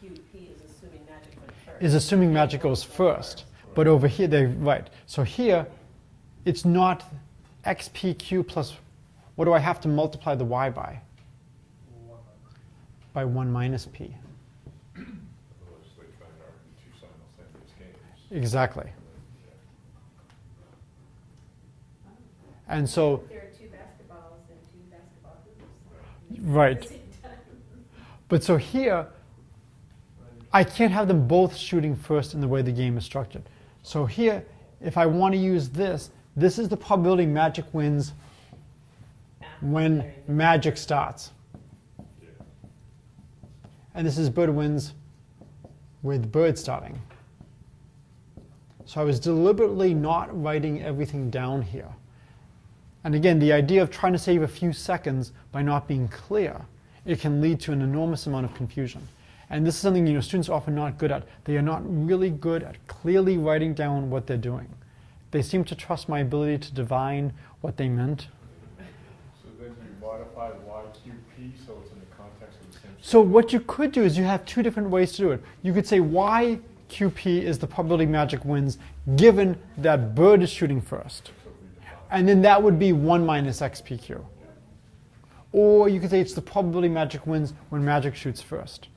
QP is assuming Magic went first. Is assuming Magic goes first. But over here, right. So here, it's not xpq plus, what do I have to multiply the y by? By 1 minus p. Otherwise, they try and argue two simultaneous games. Exactly. And so, There are 2 basketballs and 2 basketball hoops. right. At the same time. But so here, I can't have them both shooting first in the way the game is structured. So here, if I want to use this is the probability Magic wins when Magic starts. And this is Bird wins with Bird starting. So I was deliberately not writing everything down here. And again, the idea of trying to save a few seconds by not being clear, it can lead to an enormous amount of confusion. And this is something students are often not good at. They are not really good at clearly writing down what they're doing. They seem to trust my ability to divine what they meant. So then you modify YQP so it's in the context of the same. So what you could do is you have 2 different ways to do it. You could say YQP is the probability Magic wins given that Bird is shooting first. And then that would be 1 minus XPQ. Or you could say it's the probability Magic wins when Magic shoots first.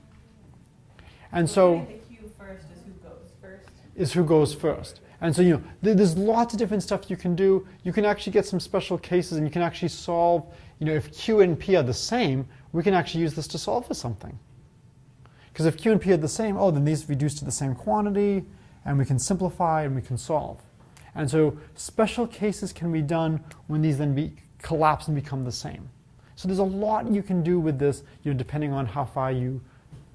And so The Q first is who goes first. is who goes first. And so there's lots of different stuff you can do. You can actually get some special cases, and you can actually solve. If Q and P are the same, we can actually use this to solve for something. Because if Q and P are the same, then these reduce to the same quantity, and we can simplify and we can solve. And so special cases can be done when these then collapse and become the same. So there's a lot you can do with this, depending on how far you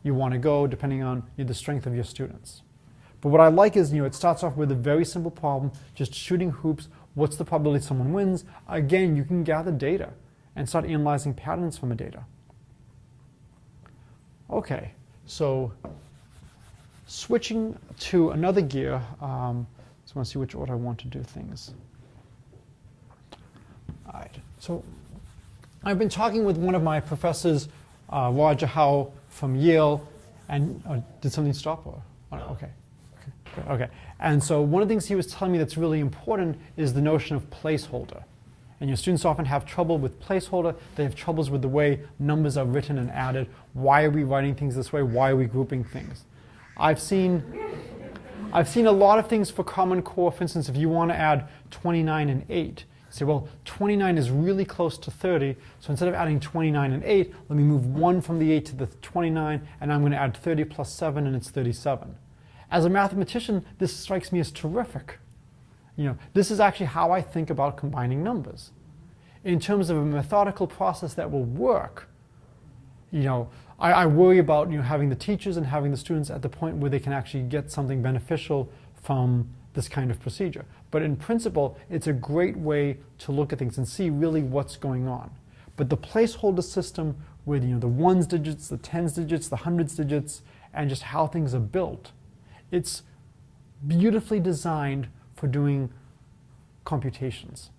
want to go, depending on the strength of your students. But what I like is, it starts off with a very simple problem, just shooting hoops. What's the probability someone wins? Again, you can gather data and start analyzing patterns from the data. Okay, so switching to another gear, so I want to see which order I want to do things. All right, so I've been talking with one of my professors, Roger Howe from Yale, and did something stop? Or? Okay. Okay. And so one of the things he was telling me that's really important is the notion of placeholder. And your students often have trouble with placeholder. They have troubles with the way numbers are written and added. Why are we writing things this way? Why are we grouping things? I've seen a lot of things for Common Core. For instance, if you want to add 29 and 8, you say, well, 29 is really close to 30, so instead of adding 29 and 8, let me move 1 from the 8 to the 29, and I'm going to add 30 plus 7, and it's 37. As a mathematician, this strikes me as terrific. This is actually how I think about combining numbers. In terms of a methodical process that will work, I worry about having the teachers and having the students at the point where they can actually get something beneficial from this kind of procedure. But in principle, it's a great way to look at things and see really what's going on. But the placeholder system with the 1s digits, the 10s digits, the 100s digits, and just how things are built, it's beautifully designed for doing computations.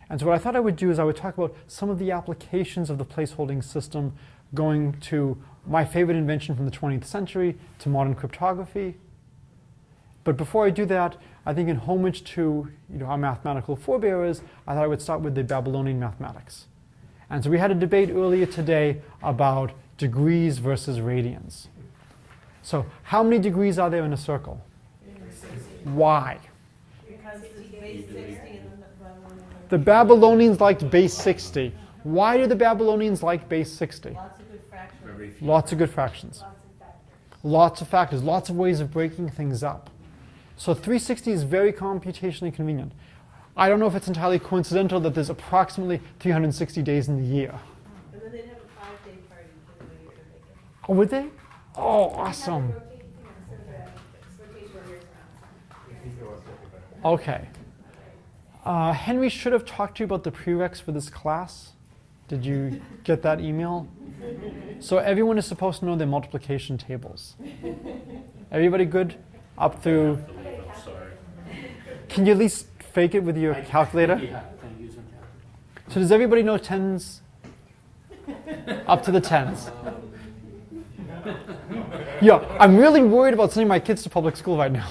And so what I thought I would do is I would talk about some of the applications of the placeholding system, going to my favorite invention from the 20th century, to modern cryptography, But before I do that, I think in homage to our mathematical forebearers, I thought I would start with the Babylonian mathematics. And so we had a debate earlier today about degrees versus radians. So how many degrees are there in a circle? Why? Because it's base 60 and then the Babylonian. The Babylonians liked base 60. Why do the Babylonians like base 60? Lots of good fractions. Lots of good fractions. Lots of factors, lots of ways of breaking things up. So 360 is very computationally convenient. I don't know if it's entirely coincidental that there's approximately 360 days in the year. And then they'd have a 5-day party for the New Year to make it. Oh, would they? Oh, awesome. Okay. Henry should have talked to you about the prereqs for this class. Did you get that email? So everyone is supposed to know their multiplication tables. Everybody good? Up through... Can you at least fake it with your calculator? Yeah, can use one calculator. So does everybody know tens? Up to the tens. Yeah, I'm really worried about sending my kids to public school right now.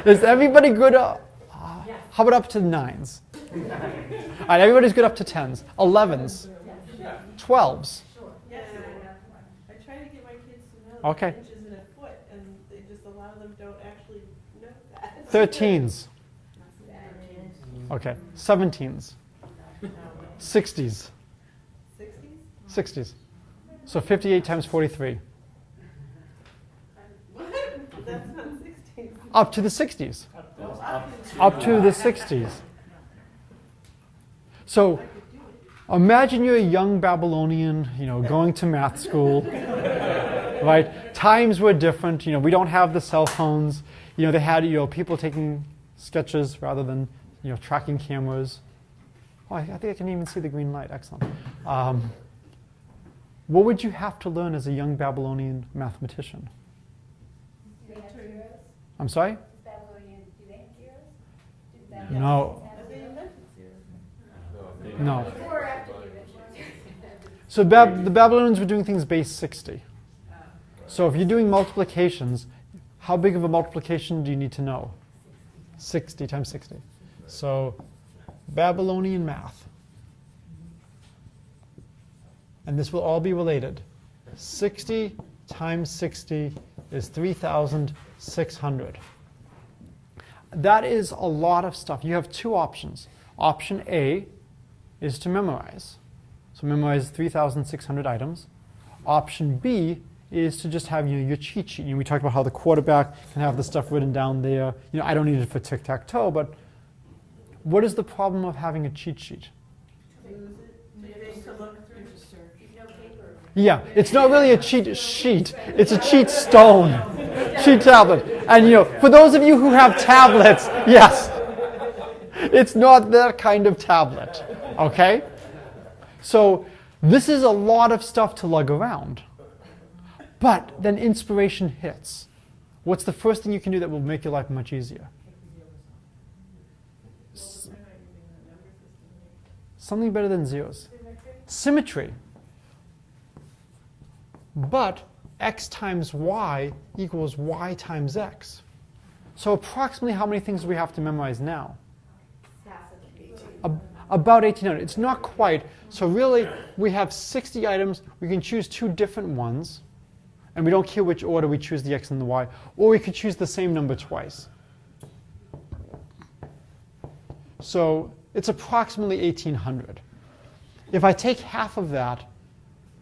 Is everybody good? How about up to nines? All right, everybody's good up to tens. 11s. 12s. Yes, I try to get my kids to know Okay. inches in a foot, and they just a lot of them don't actually know that. 13s. Okay. 17s. 60s. 60s? 60s. So 58 times 43. What? That's not 60s. Up to the 60s. Up to the 60s. So imagine you're a young Babylonian, going to math school, right? Times were different. We don't have the cell phones. They had, people taking sketches rather than, tracking cameras. Oh, I think I can even see the green light. Excellent. What would you have to learn as a young Babylonian mathematician? I'm sorry? No. They invented zeros. No. So the Babylonians were doing things base 60. So if you're doing multiplications, how big of a multiplication do you need to know? 60 times 60. So Babylonian math. And this will all be related. 60 times 60 is 3,600. That is a lot of stuff. You have two options. Option A is to memorize. So memorize 3,600 items. Option B is to just have your cheat sheet. We talked about how the quarterback can have the stuff written down there. I don't need it for tic-tac-toe, but what is the problem of having a cheat sheet? Lose it. Do you think to look through? Yeah, it's not really a cheat sheet. It's a cheat stone, cheat tablet. And for those of you who have tablets, yes, it's not that kind of tablet. Okay? So this is a lot of stuff to lug around. But then inspiration hits. What's the first thing you can do that will make your life much easier? Something better than zeros. Symmetry. But x times y equals y times x. So approximately how many things do we have to memorize now? About 1,800. It's not quite. So really, we have 60 items. We can choose two different ones. And we don't care which order we choose the x and the y. Or we could choose the same number twice. So it's approximately 1,800. If I take half of that,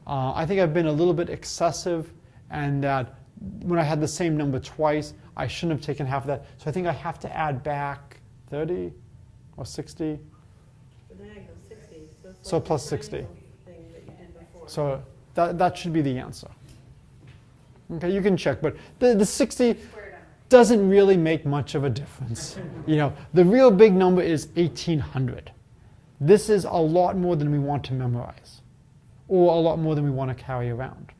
I think I've been a little bit excessive, and that when I had the same number twice, I shouldn't have taken half of that. So I think I have to add back 30 or 60. The diagonal 60. It's So like plus the 60. triangle thing that you did before. So that should be the answer. Okay, you can check, but the 60 doesn't really make much of a difference. The real big number is 1,800. This is a lot more than we want to memorize, or a lot more than we want to carry around.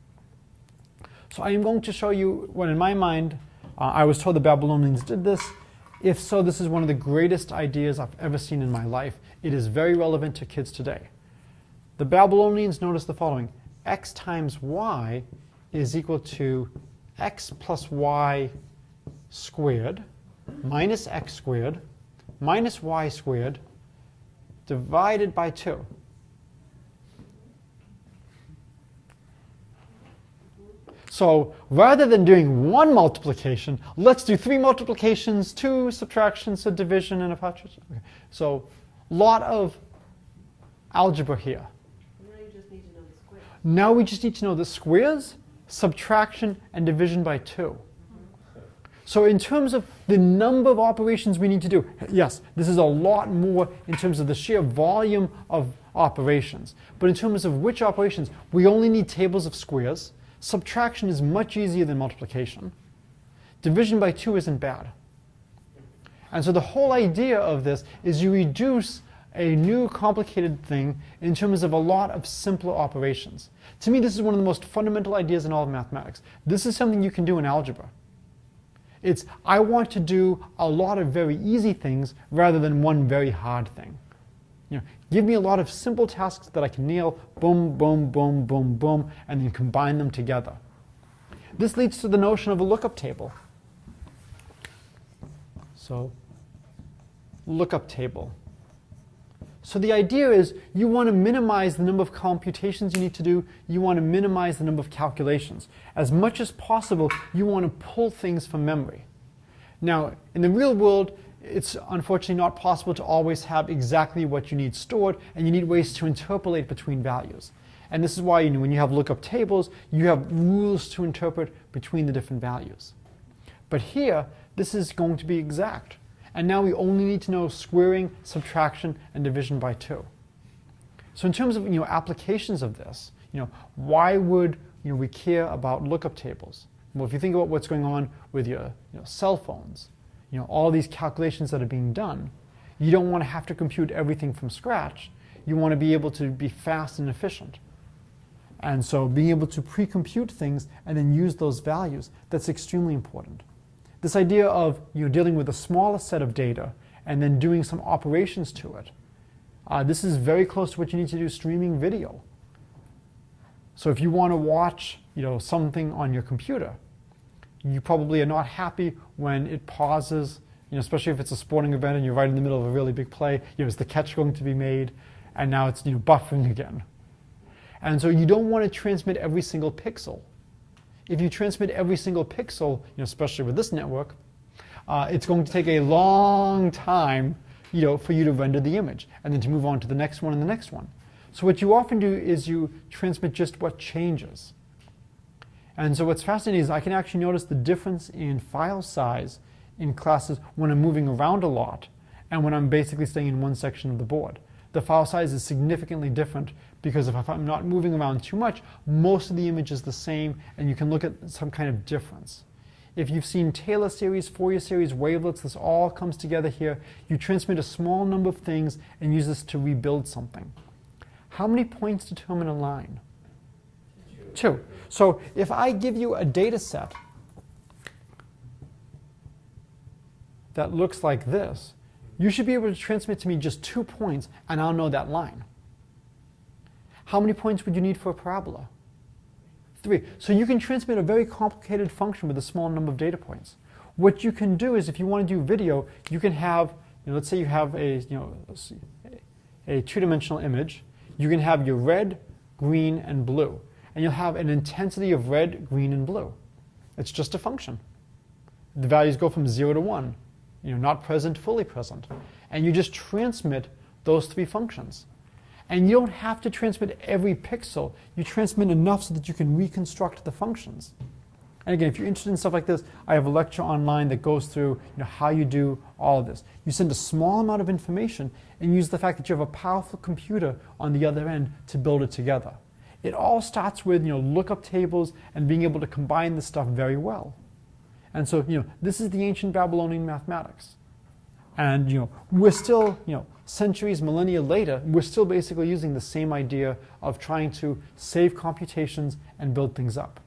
So I am going to show you what, in my mind, I was told the Babylonians did this. If so, this is one of the greatest ideas I've ever seen in my life. It is very relevant to kids today. The Babylonians noticed the following. X times y is equal to x plus y squared minus x squared minus y squared divided by 2. So rather than doing one multiplication, let's do 3 multiplications, 2 subtractions, a division, and a partition. Okay. So a lot of algebra here. Now you just need to know the square. Now we just need to know the squares, subtraction, and division by 2. So in terms of the number of operations we need to do, yes, this is a lot more in terms of the sheer volume of operations. But in terms of which operations, we only need tables of squares. Subtraction is much easier than multiplication. Division by 2 isn't bad. And so the whole idea of this is you reduce a new complicated thing in terms of a lot of simpler operations. To me, this is one of the most fundamental ideas in all of mathematics. This is something you can do in algebra. It's, I want to do a lot of very easy things rather than one very hard thing. You know, give me a lot of simple tasks that I can nail, boom, boom, boom, boom, boom, and then combine them together. This leads to the notion of a lookup table. So, lookup table. So the idea is you want to minimize the number of computations you need to do. You want to minimize the number of calculations. As much as possible, you want to pull things from memory. Now, in the real world, it's unfortunately not possible to always have exactly what you need stored, and you need ways to interpolate between values. And this is why, you know, when you have lookup tables, you have rules to interpret between the different values. But here, this is going to be exact. And now we only need to know squaring, subtraction, and division by 2. So in terms of, you know, applications of this, you know, why would, you know, we care about lookup tables? Well, if you think about what's going on with your, you know, cell phones, you know, all these calculations that are being done, you don't want to have to compute everything from scratch. You want to be able to be fast and efficient. And so being able to pre-compute things and then use those values, that's extremely important. This idea of, you know, dealing with a smaller set of data and then doing some operations to it, this is very close to what you need to do streaming video. So if you want to watch, you know, something on your computer, you probably are not happy when it pauses, you know, especially if it's a sporting event and you're right in the middle of a really big play. You know, is the catch going to be made? And now it's, you know, buffering again. And so you don't want to transmit every single pixel. If you transmit every single pixel, you know, especially with this network, it's going to take a long time, you know, for you to render the image and then to move on to the next one and the next one. So what you often do is you transmit just what changes. And so what's fascinating is I can actually notice the difference in file size in classes when I'm moving around a lot and when I'm basically staying in one section of the board. The file size is significantly different because if I'm not moving around too much, most of the image is the same and you can look at some kind of difference. If you've seen Taylor series, Fourier series, wavelets, this all comes together here. You transmit a small number of things and use this to rebuild something. How many points determine a line? 2. So if I give you a data set that looks like this, you should be able to transmit to me just 2 points and I'll know that line. How many points would you need for a parabola? 3. So you can transmit a very complicated function with a small number of data points. What you can do is if you want to do video, you can have, you know, let's say you have a, you know, a 2-dimensional image. You can have your red, green, and blue. And you'll have an intensity of red, green, and blue. It's just a function. The values go from 0 to 1. You know, not present, fully present. And you just transmit those 3 functions. And you don't have to transmit every pixel. You transmit enough so that you can reconstruct the functions. And again, if you're interested in stuff like this, I have a lecture online that goes through, you know, how you do all of this. You send a small amount of information and use the fact that you have a powerful computer on the other end to build it together. It all starts with, you know, lookup tables and being able to combine this stuff very well. And so, you know, this is the ancient Babylonian mathematics. And, you know, we're still, you know, centuries, millennia later, we're still basically using the same idea of trying to save computations and build things up.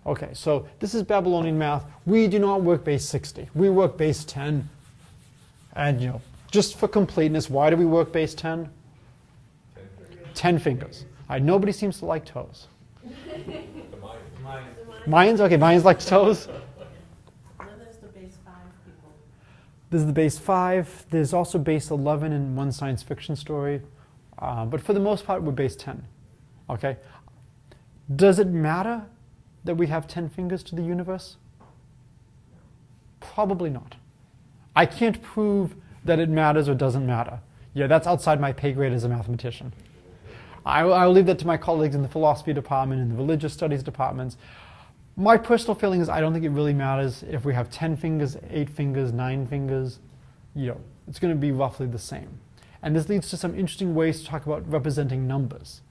Okay, so this is Babylonian math. We do not work base 60. We work base 10. And, you know, just for completeness, why do we work base 10? 10 fingers. All right, nobody seems to like toes. The Mayans. Mayans? Okay, Mayans like toes. None of There's the base 5. There's also base 11 in one science fiction story. But for the most part, we're base 10. Okay? Does it matter that we have 10 fingers to the universe? Probably not. I can't prove that it matters or doesn't matter. Yeah, that's outside my pay grade as a mathematician. I'll leave that to my colleagues in the philosophy department and the religious studies departments. My personal feeling is I don't think it really matters if we have 10 fingers, 8 fingers, 9 fingers. It's going to be roughly the same. And this leads to some interesting ways to talk about representing numbers.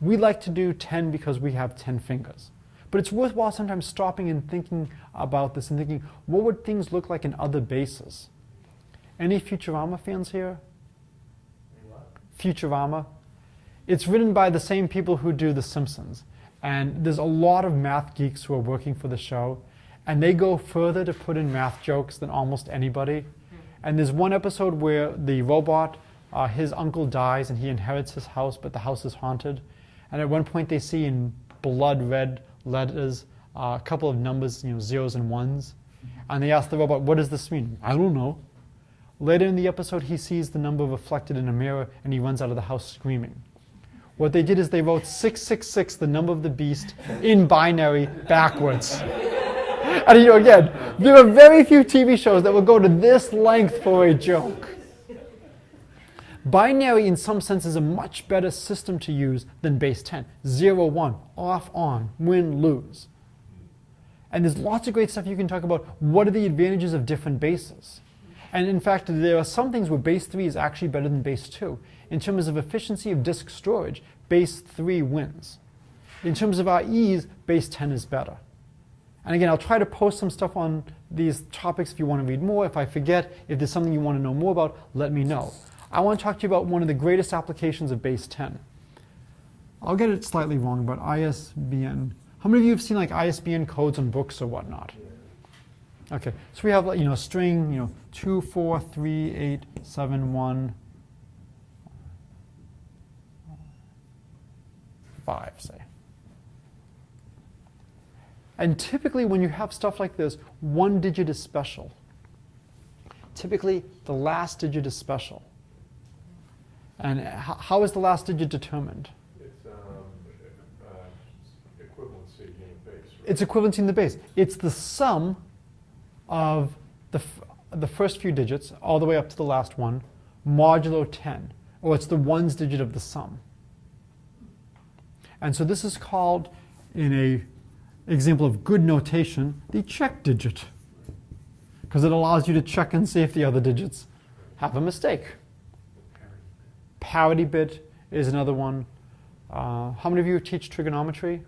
We like to do 10 because we have 10 fingers. But it's worthwhile sometimes stopping and thinking about this and thinking, what would things look like in other bases? Any Futurama fans here? Futurama? It's written by the same people who do The Simpsons. And there's a lot of math geeks who are working for the show. And they go further to put in math jokes than almost anybody. And there's one episode where the robot, his uncle dies and he inherits his house, but the house is haunted. And at one point they see in blood red letters a couple of numbers, zeros and ones. And they ask the robot, what does this mean? I don't know. Later in the episode, he sees the number reflected in a mirror and he runs out of the house screaming. What they did is they wrote 666, the number of the beast, in binary backwards. And again, there are very few TV shows that will go to this length for a joke. Binary, in some sense, is a much better system to use than base 10. 0, 1, off, on, win, lose. And there's lots of great stuff you can talk about. What are the advantages of different bases? And in fact, there are some things where base 3 is actually better than base 2. In terms of efficiency of disk storage, base 3 wins. In terms of our ease, base 10 is better. And again, I'll try to post some stuff on these topics if you want to read more. If I forget, if there's something you want to know more about, let me know. I want to talk to you about one of the greatest applications of base 10. I'll get it slightly wrong about ISBN. How many of you have seen like ISBN codes on books or whatnot? Okay, so we have a string 2438715, say. And typically when you have stuff like this, one digit is special. Typically the last digit is special. And how is the last digit determined? It's equivalency in the base. Right? It's equivalency in the base. It's the sum of the first few digits all the way up to the last one modulo 10, or it's the ones digit of the sum. And so this is called, in an example of good notation, the check digit, because it allows you to check and see if the other digits have a mistake. Parity bit is another one. How many of you teach trigonometry?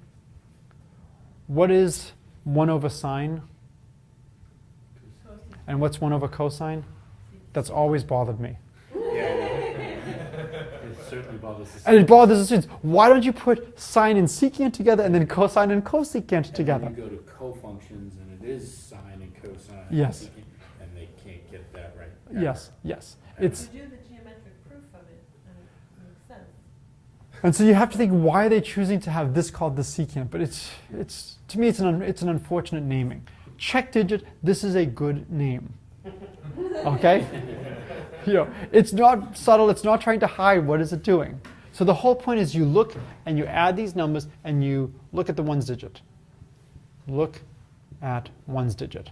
What is 1 over sine? And what's 1 over cosine? That's always bothered me. It certainly bothers the And it bothers the students. Why don't you put sine and secant together and then cosine and cosecant together? And then you go to co-functions and it is sine and cosine. Yes. And they can't get that right. Yes, yes. It's, To do the geometric proof of it, and it makes sense. and so you have to think, why are they choosing to have this called the secant? But to me, it's an unfortunate naming. Check digit, this is a good name. Okay? It's not subtle, it's not trying to hide what is it doing. So the whole point is you look and you add these numbers and you look at the ones digit. Look at ones digit.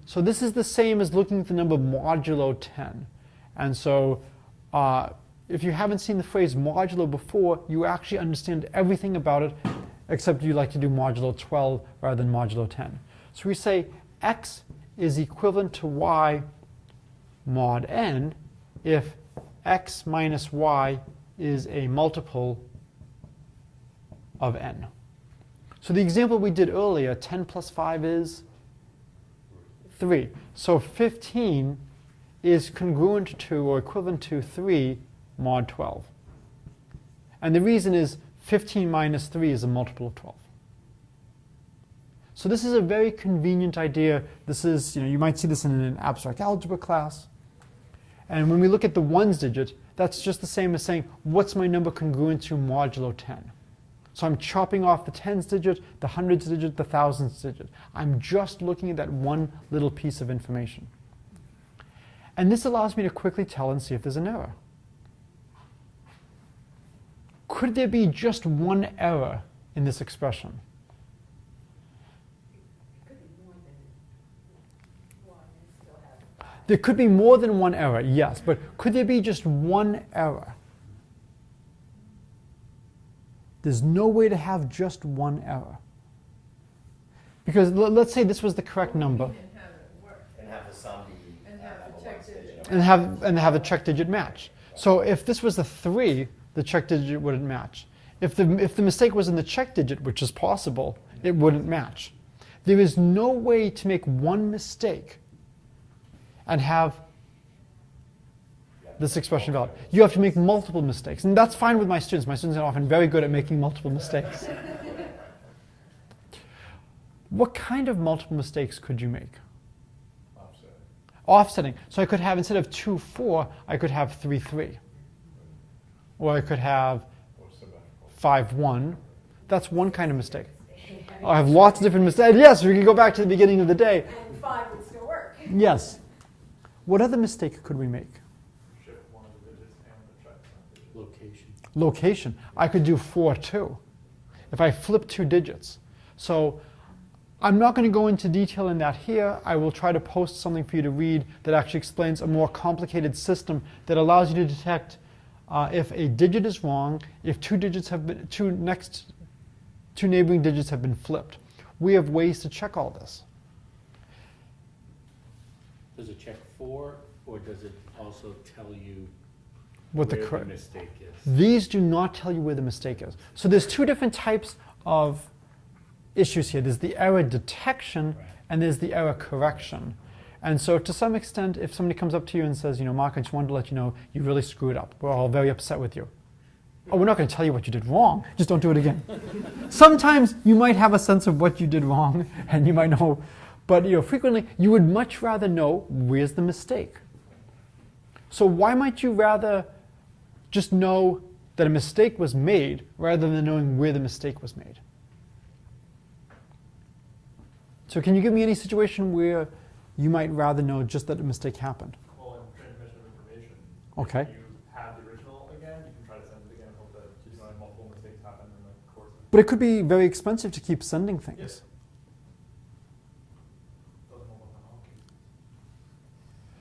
So this is the same as looking at the number modulo 10. And so if you haven't seen the phrase modulo before, you actually understand everything about it, except you like to do modulo 12 rather than modulo 10. So we say x is equivalent to y mod n if x minus y is a multiple of n. So the example we did earlier, 10 plus 5 is 3. So 15 is congruent to or equivalent to 3 mod 12. And the reason is 15 minus 3 is a multiple of 12. So this is a very convenient idea. This is, you might see this in an abstract algebra class. And when we look at the ones digit, that's just the same as saying, what's my number congruent to modulo 10? So I'm chopping off the tens digit, the hundreds digit, the thousands digit. I'm just looking at that one little piece of information. And this allows me to quickly tell and see if there's an error. Could there be just one error in this expression? There could be more than one error, yes, but could there be just one error? There's no way to have just one error. Because let's say this was the correct number. And have it work. And have the sum be. And have the check digit. And have the check digit match. So if this was a 3, the check digit wouldn't match. If the mistake was in the check digit, which is possible, it wouldn't match. There is no way to make one mistake and have this expression valid. You have to make multiple mistakes. And that's fine with my students. My students are often very good at making multiple mistakes. What kind of multiple mistakes could you make? Offsetting. So I could have, instead of 2, 4, I could have 3, 3. Or I could have 5, 1. That's one kind of mistake. I have lots of different mistakes. Yes, we can go back to the beginning of the day. And 5 would still work. Yes. What other mistake could we make? Shift one of the digits and the checksum. Location. Location. I could do 4, 2. If I flip 2 digits. So I'm not going to go into detail in that here. I will try to post something for you to read that actually explains a more complicated system that allows you to detect if a digit is wrong, if 2 digits have been, 2 neighboring digits have been flipped. We have ways to check all this. Does it check for, or does it also tell you What where the the mistake is? These do not tell you where the mistake is. So there's 2 different types of issues here. There's the error detection and there's the error correction. And so to some extent, if somebody comes up to you and says, Mark, I just wanted to let you know you really screwed up. We're all very upset with you. Oh, we're not going to tell you what you did wrong. Just don't do it again. Sometimes you might have a sense of what you did wrong and you might know, but frequently you would much rather know where's the mistake. So why might you rather just know that a mistake was made rather than knowing where the mistake was made? So can you give me any situation where you might rather know just that a mistake happened? Well, in transmission of information, Okay. if you have the original again, you can try to send it again and hope that you don't have multiple mistakes happen in the course of But it could be very expensive to keep sending things. Yes. Doesn't hold up in all cases.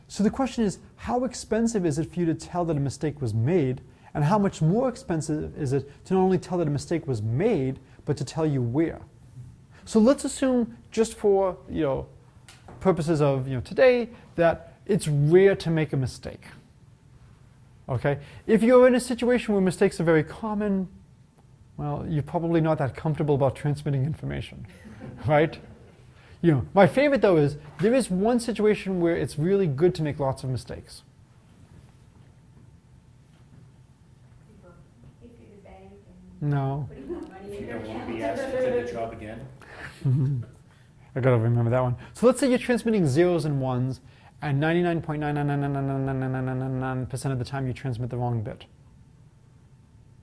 So the question is, how expensive is it for you to tell that a mistake was made, and how much more expensive is it to not only tell that a mistake was made, but to tell you where? So let's assume, just for purposes of today, that it's rare to make a mistake. Okay? If you're in a situation where mistakes are very common, well, you're probably not that comfortable about transmitting information, right? My favorite though is there is one situation where it's really good to make lots of mistakes. If you're the bank and No. putting more money You in your don't want to be account. asked to do the job again? I gotta remember that one. So let's say you're transmitting zeros and ones, and 99.9999999% of the time you transmit the wrong bit.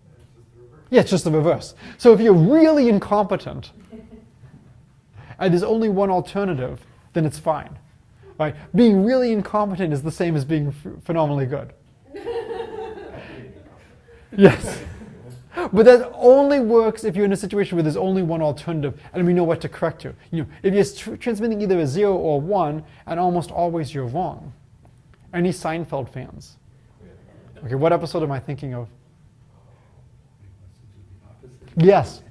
It's just the reverse. Yeah, it's just the reverse. So if you're really incompetent, and there's only one alternative, then it's fine. Right? Being really incompetent is the same as being phenomenally good. Yes. But that only works if you're in a situation where there's only one alternative and we know what to correct to. If you're transmitting either a 0 or 1, and almost always you're wrong. Any Seinfeld fans? Okay, what episode am I thinking of? Yes.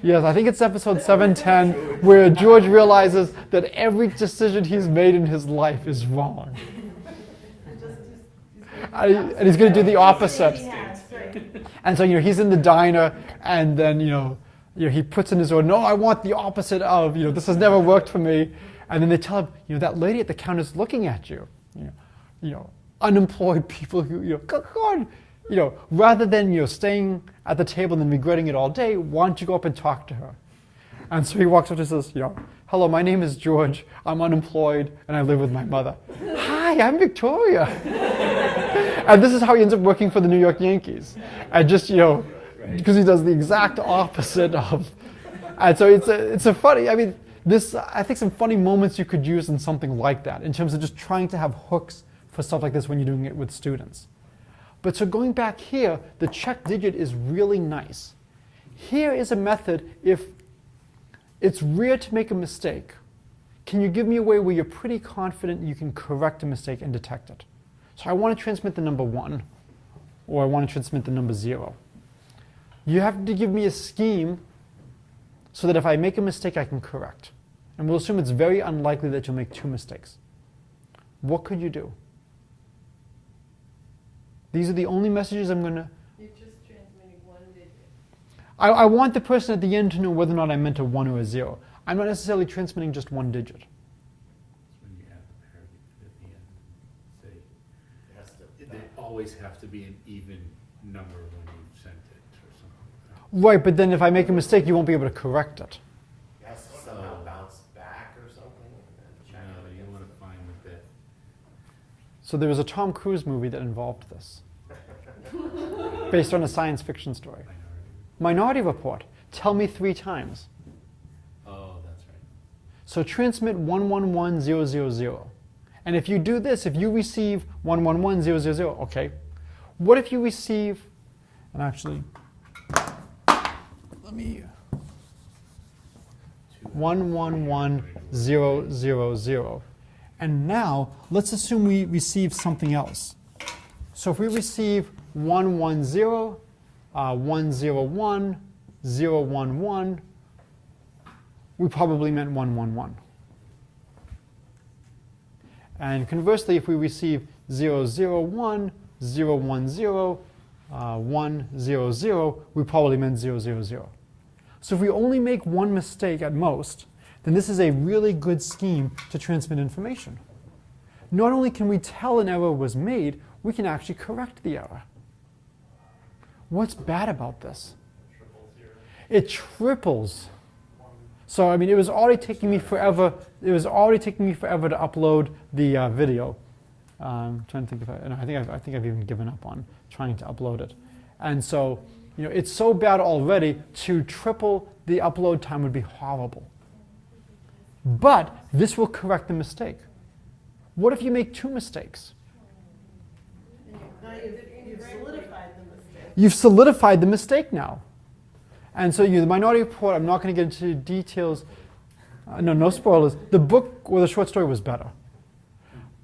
Yes, I think it's episode 710, where George realizes that every decision he's made in his life is wrong. And he's going to do the opposite. And so, he's in the diner, and then, he puts in his order, no, I want the opposite of, this has never worked for me. And then they tell him, that lady at the counter is looking at you. Unemployed people who, God, rather than, staying at the table and then regretting it all day, why don't you go up and talk to her? And so he walks up and says, hello, my name is George, I'm unemployed, and I live with my mother. Hi, I'm Victoria. And this is how he ends up working for the New York Yankees. And just, Right. because he does the exact opposite of. And so it's a funny. I mean, I think some funny moments you could use in something like that in terms of just trying to have hooks for stuff like this when you're doing it with students. But so going back here, the check digit is really nice. Here is a method if it's rare to make a mistake. Can you give me a way where you're pretty confident you can correct a mistake and detect it? So I want to transmit the number 1, or I want to transmit the number 0. You have to give me a scheme so that if I make a mistake, I can correct. And we'll assume it's very unlikely that you'll make 2 mistakes. What could you do? These are the only messages I'm going to... You're just transmitting 1 digit. I want the person at the end to know whether or not I meant a 1 or a 0. I'm not necessarily transmitting just 1 digit. That's when you add the parity at the end. Say, It has to, they always have to be an even number when you sent it or something. Right, but then if I make a mistake, you won't be able to correct it. it has to somehow bounce back or something, and then check No, it you against want it. to find the bit. So there was a Tom Cruise movie that involved this, based on a science fiction story. Minority Report. Tell me 3 times. Oh, that's right. So transmit 111000. And if you do this, if you receive 111000, okay. What if you receive, and actually, let me, 111000. And now, let's assume we receive something else. So if we receive 110, 101, 011, we probably meant 111. And conversely, if we receive 001, 010, 100, we probably meant 000. So if we only make 1 mistake at most, then this is a really good scheme to transmit information. Not only can we tell an error was made, we can actually correct the error. What's bad about this? It triples. So I mean, it was already taking me forever. It was already taking me forever to upload the video. Trying to think if I think I've even given up on trying to upload it. And so, you know, it's so bad already. To triple the upload time would be horrible. But this will correct the mistake. What if you make 2 mistakes? Now you've solidified the mistake. You've solidified the mistake now. And so the Minority Report, I'm not going to get into details. No spoilers. The book or the short story was better.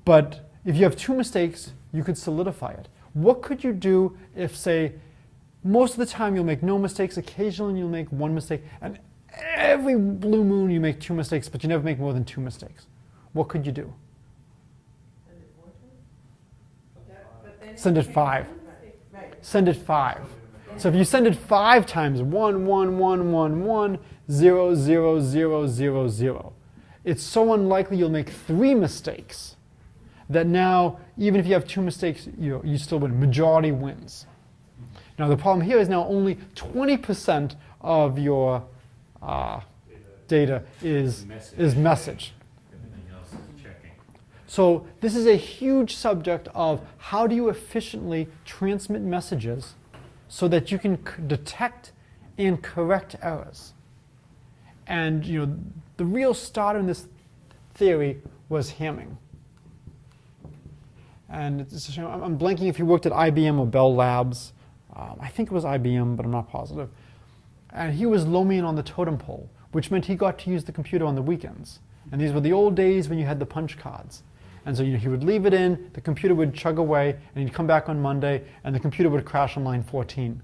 But if you have 2 mistakes, you could solidify it. What could you do if, say, most of the time you'll make no mistakes, occasionally you'll make 1 mistake, and every blue moon you make 2 mistakes, but you never make more than 2 mistakes? What could you do? Send it 5. Right. Send it 5. So if you send it 5 times, 1, 1, 1, 1, 1, 0, 0, 0, 0, 0, it's so unlikely you'll make 3 mistakes that now, even if you have 2 mistakes, you still win. Majority wins. Now the problem here is now only 20% of your data is message. Everything else is checking. So this is a huge subject of how do you efficiently transmit messages so that you can detect and correct errors. And you know, the real starter in this theory was Hamming. And it's a shame, I'm blanking if he worked at IBM or Bell Labs. I think it was IBM, but I'm not positive. And he was low man on the totem pole, which meant he got to use the computer on the weekends. And these were the old days when you had the punch cards. And so he would leave it in, the computer would chug away, and he'd come back on Monday, and the computer would crash on line 14.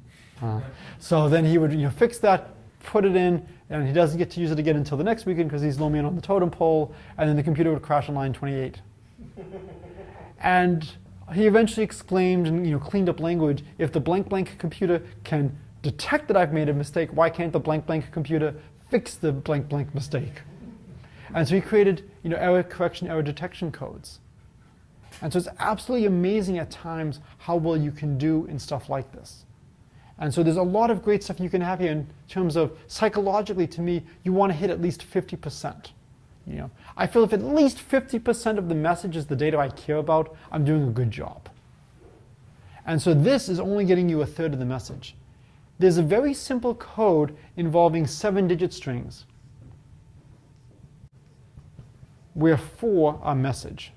So then he would fix that, put it in, and he doesn't get to use it again until the next weekend because he's low man on the totem pole, and then the computer would crash on line 28. And he eventually exclaimed and cleaned up language, if the blank blank computer can detect that I've made a mistake, why can't the blank blank computer fix the blank blank mistake? And so he created error correction, error detection codes. And so it's absolutely amazing at times how well you can do in stuff like this. And so there's a lot of great stuff you can have here in terms of psychologically, to me, you want to hit at least 50%. I feel if at least 50% of the message is the data I care about, I'm doing a good job. And so this is only getting you 1/3 of the message. there's a very simple code involving 7-digit strings, where 4 are message.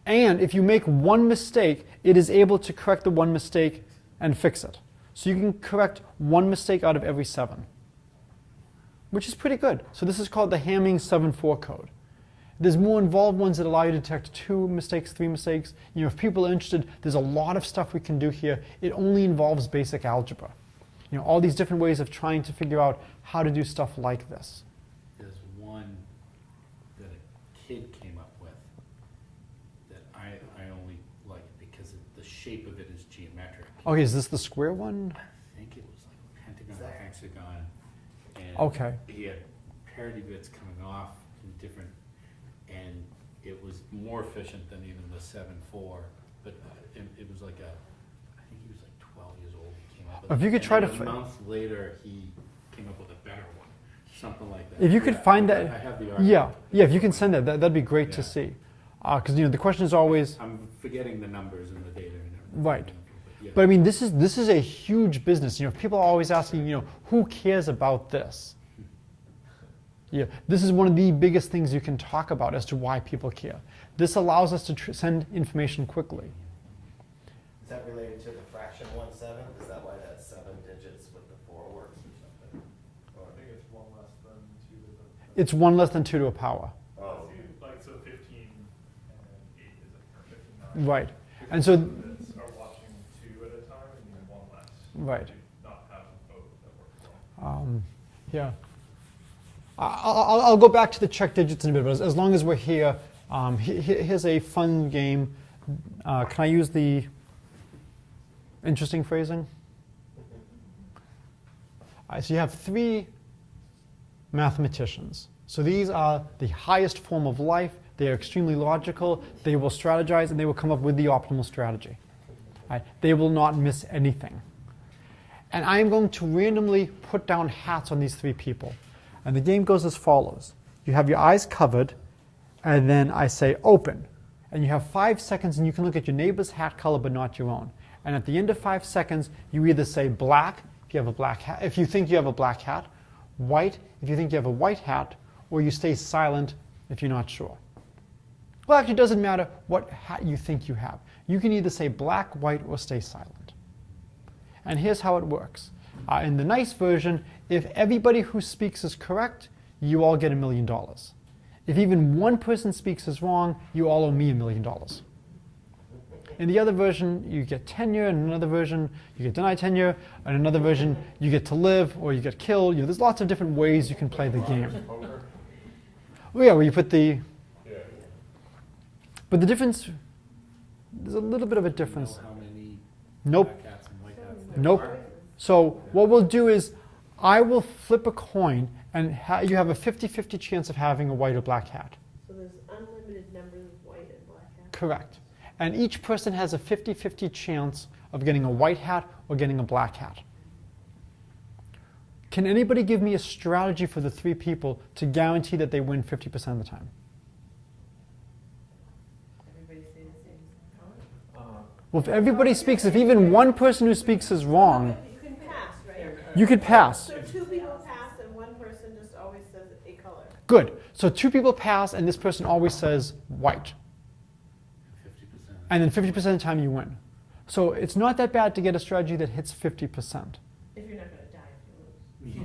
And if you make one mistake, it is able to correct the one mistake and fix it. So you can correct one mistake out of every 7, which is pretty good. So this is called the Hamming 7-4 code. There's more involved ones that allow you to detect 2 mistakes, 3 mistakes. You know, if people are interested, there's a lot of stuff we can do here. It only involves basic algebra. You know, all these different ways of trying to figure out how to do stuff like this. There's one that a kid came up with that I only like because the shape of it is geometric. Okay, is this the square one? I think it was like pentagon or hexagon. And Okay. he had parity bits coming off in different, and it was more efficient than even the 7-4, but it was like I think he was like 12 years old. He came up with If you could and try then to a month later, he came up with a better one, something like that. If you could find I that, have the article. yeah, if you can send that, that'd be great to Yeah. see. Because you know, the question is always, I'm forgetting the numbers and the data and everything. Right. Yeah. but I mean, this is a huge business. You know, people are always asking, you know, who cares about this? Yeah, this is one of the biggest things you can talk about as to why people care. This allows us to send information quickly. Is that related to the fraction 1/7? Is that why that 7 digits with the 4 works or something? Oh, I think it's 1 less than 2 to the. It's 1 less than 2 to a power. Oh, Like, so 15 and then 8 is a 59. Right. And so, Bits are watching 2 at a time and then 1 less. Right. To not have both that work well. yeah. I'll go back to the check digits in a bit, but as long as we're here, here's a fun game. Can I use the interesting phrasing? So you have 3 mathematicians. So these are the highest form of life. They are extremely logical. They will strategize, and they will come up with the optimal strategy. Right? They will not miss anything. And I am going to randomly put down hats on these 3 people. And the game goes as follows. You have your eyes covered, and then I say open. And you have 5 seconds, and you can look at your neighbor's hat color, but not your own. And at the end of 5 seconds, you either say black if you have a black hat, if you think you have a black hat, white if you think you have a white hat, or you stay silent if you're not sure. Well, actually, it doesn't matter what hat you think you have. You can either say black, white, or stay silent. And here's how it works. In the nice version, if everybody who speaks is correct, you all get $1 million. If even one person speaks is wrong, you all owe me $1 million. In the other version, you get tenure. In another version, you get denied tenure. In another version, you get to live or you get killed. You know, there's lots of different ways you can play the game. Poker? Well, yeah, where you put the... Yeah. But the difference, there's a little bit of a difference. Know how many Nope. black hats and white hats there Nope. are? So what we'll do is I will flip a coin and you have a 50-50 chance of having a white or black hat. So there's unlimited numbers of white and black hats. Correct. And each person has a 50-50 chance of getting a white hat or getting a black hat. Can anybody give me a strategy for the 3 people to guarantee that they win 50% of the time? Everybody say the same color? Well, if everybody speaks, if even one person who speaks is wrong, You can pass, right? you could pass. So 2 people pass and one person just always says a color. Good. So 2 people pass and this person always says white. 50%. And then 50% of the time you win. So it's not that bad to get a strategy that hits 50%. If you're not going to die if you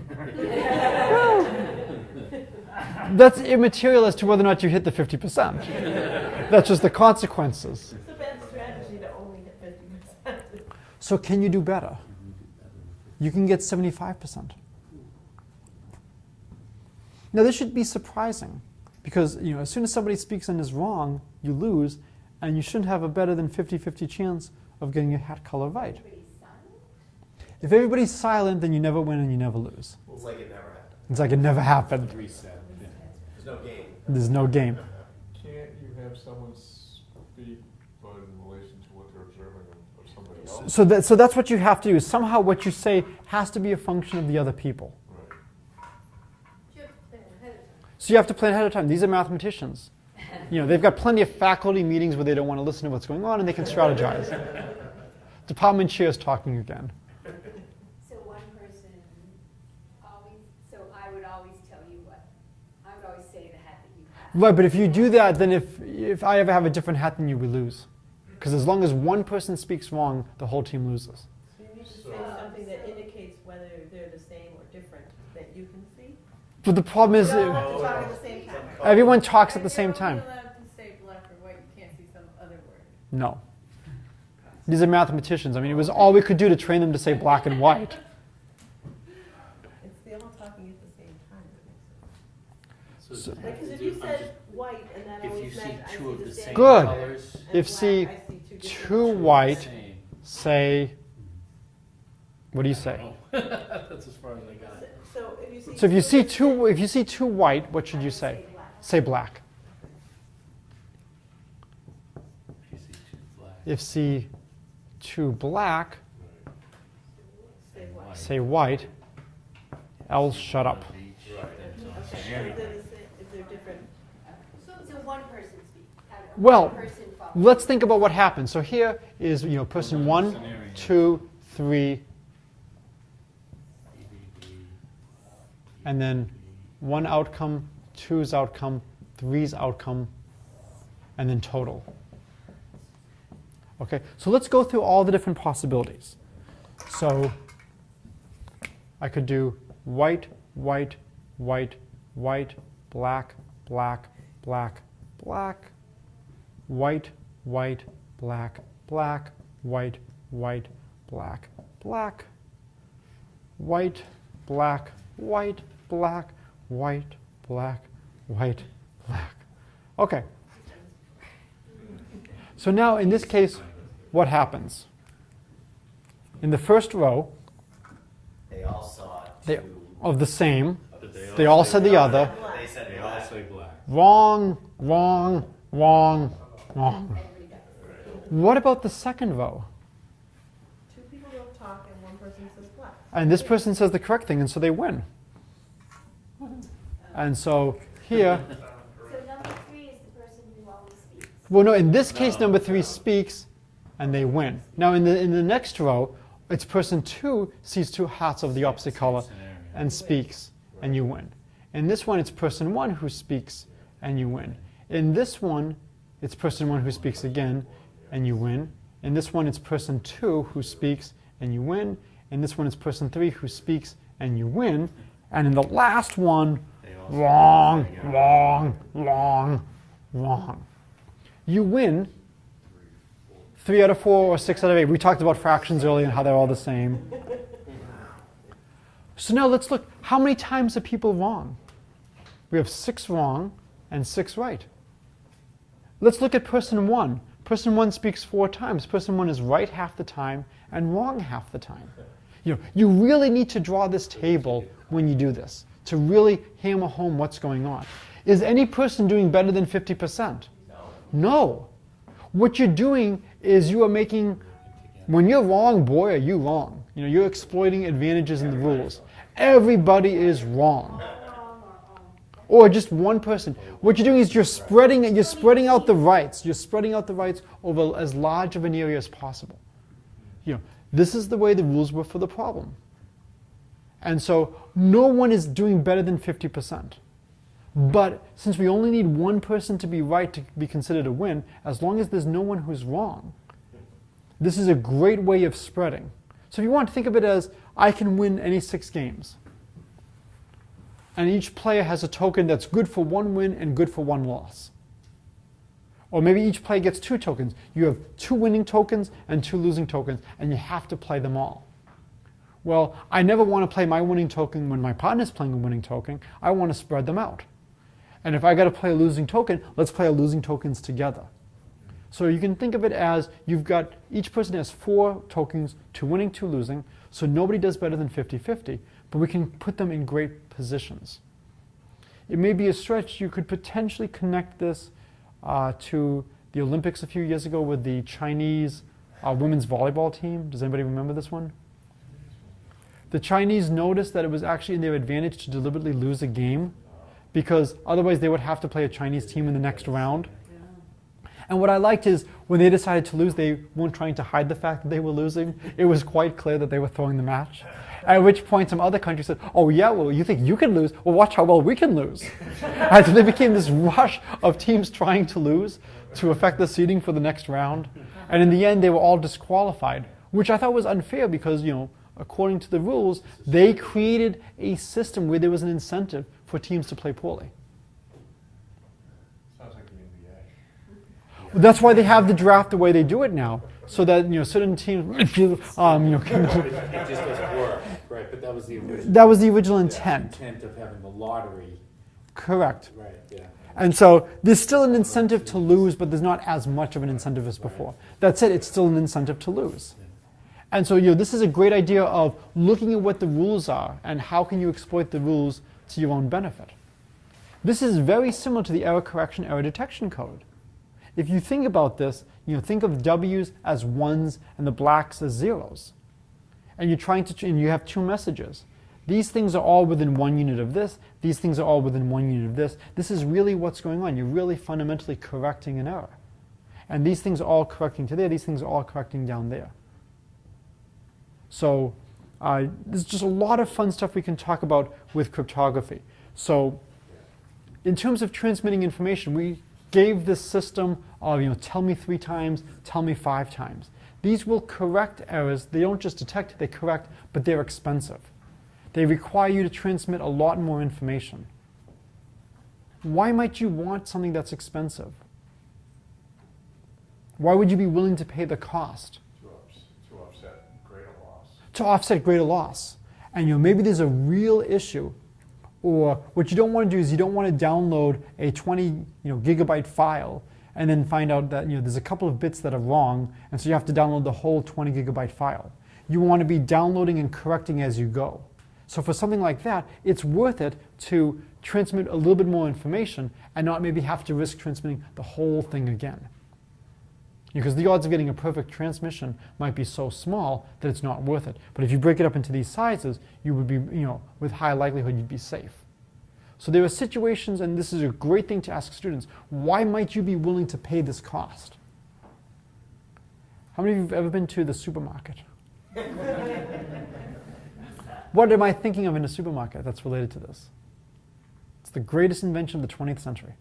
lose. That's immaterial as to whether or not you hit the 50%. That's just the consequences. It's a bad strategy to only hit 50%. So can you do better? You can get 75%. Now this should be surprising because as soon as somebody speaks and is wrong, you lose, and you shouldn't have a better than 50-50 chance of getting your hat color right. If everybody's silent, then you never win and you never lose. it's like it never happened. It's like it never happened. Reset. Yeah. There's no game. There's no game. Can't you have someone speak, but in relation to what they're observing of somebody else? So that's what you have to do. Somehow what you say has to be a function of the other people. Right. So you have to plan ahead of time. These are mathematicians. They've got plenty of faculty meetings where they don't want to listen to what's going on and they can strategize. Department chair is talking again. So one person always, so I would always tell you what, I would always say the hat that you have. Right, but if you do that, then if I ever have a different hat than you, we lose. Because as long as one person speaks wrong, the whole team loses. So you need to say something that indicates whether they're the same or different that you can see. But the problem is, You don't have to talk at the same time. everyone talks at the same time. You're only allowed to say black or white, you can't see some other word. No. These are mathematicians. I mean, it was all we could do to train them to say black and white. It's the all talking at the same time that makes So it. Because if you said white and that if you always see meant I two see of the the same same Good. colors, and If black, see I see two different two colors. white, same. say, what do you say? Oh, that's as far as I got. So if you see. So if you see two white, what should you say? Say black. If you see two black. If see two black, Say white. say white. Else shut up. Okay, so then if they're different. So one person speaks. Well, One person follows. let's think about what happens. So here is, person 1, 2, 3, and then 1 outcome, 2's outcome, 3's outcome, and then total. Okay, so let's go through all the different possibilities. So I could do white, white, white, white, black, black, black, black, white, white, black, black, white, white, black, black, white, black, white, black, white, black, white, black. Okay. So now in this case, what happens? In the first row, They all saw they, two. of the same, But they all said the other. They said They all black. say black. Wrong, wrong, wrong, wrong. What about the second row? Two people don't talk and one person says black. And this person says the correct thing, and so they win. And so here, So number 3 is the person who always speaks. well, no, in this case, number 3 speaks, and they win. Now, in the next row, it's person 2 sees two hats of the opposite color Scenario. and speaks, and you win. In this one, it's person 1 who speaks, and you win. In this one, it's person 1 who speaks again, and you win. In this one, it's person 2 who speaks, and you win. In this one, it's person 3 who speaks, and you win. And in the last one, They all say wrong, black. wrong, wrong, wrong. You win 3 out of 4 or 6 out of 8. We talked about fractions earlier and how they're all the same. So now let's look. How many times are people wrong? We have 6 wrong and 6 right. Let's look at person 1. Person 1 speaks 4 times. Person 1 is right half the time and wrong half the time. You really need to draw this table when you do this to really hammer home what's going on. Is any person doing better than 50%? No. What you're doing is you are making, when you're wrong, boy, are you wrong. You're exploiting advantages in the rules. Everybody is wrong. Or just one person. What you're doing is you're spreading out the rights. You're spreading out the rights over as large of an area as possible. This is the way the rules were for the problem. And so no one is doing better than 50%. But since we only need one person to be right to be considered a win, as long as there's no one who's wrong, this is a great way of spreading. So if you want to think of it as, I can win any 6 games. And each player has a token that's good for 1 win and good for 1 loss. Or maybe each player gets 2 tokens. You have 2 winning tokens and 2 losing tokens, and you have to play them all. Well, I never want to play my winning token when my partner's playing a winning token. I want to spread them out. And if I got to play a losing token, let's play our losing tokens together. So you can think of it as each person has 4 tokens, 2 winning, 2 losing, so nobody does better than 50-50, but we can put them in great positions. It may be a stretch. You could potentially connect this to the Olympics a few years ago with the Chinese women's volleyball team. Does anybody remember this one? The Chinese noticed that it was actually in their advantage to deliberately lose a game because otherwise they would have to play a Chinese team in the next round. And what I liked is when they decided to lose, they weren't trying to hide the fact that they were losing. It was quite clear that they were throwing the match. At which point some other countries said, oh yeah, well, you think you can lose? Well, watch how well we can lose. And so there became this rush of teams trying to lose to affect the seeding for the next round. And in the end, they were all disqualified, which I thought was unfair because, according to the rules, they created a system where there was an incentive for teams to play poorly. Sounds like the NBA. That's why they have the draft the way they do it now, so that certain teams, It just doesn't work, right? But that was the original. that was the original intent. Intent of having the lottery. Correct. Right. Yeah. And so there's still an incentive to lose, but there's not as much of an incentive as before. That's it. It's still an incentive to lose. And so this is a great idea of looking at what the rules are and how can you exploit the rules to your own benefit. This is very similar to the error correction, error detection code. If you think about this, think of W's as ones and the blacks as zeros. And you're trying to, and you have two messages. These things are all within 1 unit of this. These things are all within 1 unit of this. This is really what's going on. You're really fundamentally correcting an error. And these things are all correcting to there. These things are all correcting down there. So there's just a lot of fun stuff we can talk about with cryptography. So in terms of transmitting information, we gave this system of, tell me 3 times, tell me 5 times. These will correct errors. They don't just detect, they correct, but they're expensive. They require you to transmit a lot more information. Why might you want something that's expensive? Why would you be willing to pay the cost? To offset greater loss. To offset greater loss. And maybe there's a real issue. Or what you don't want to do is you don't want to download a 20 gigabyte file and then find out that there's a couple of bits that are wrong, and so you have to download the whole 20 gigabyte file. You want to be downloading and correcting as you go. So for something like that, it's worth it to transmit a little bit more information and not maybe have to risk transmitting the whole thing again. Because the odds of getting a perfect transmission might be so small that it's not worth it. But if you break it up into these sizes, you would be, with high likelihood you'd be safe. So there are situations, and this is a great thing to ask students, why might you be willing to pay this cost? How many of you have ever been to the supermarket? What am I thinking of in a supermarket that's related to this? It's the greatest invention of the 20th century.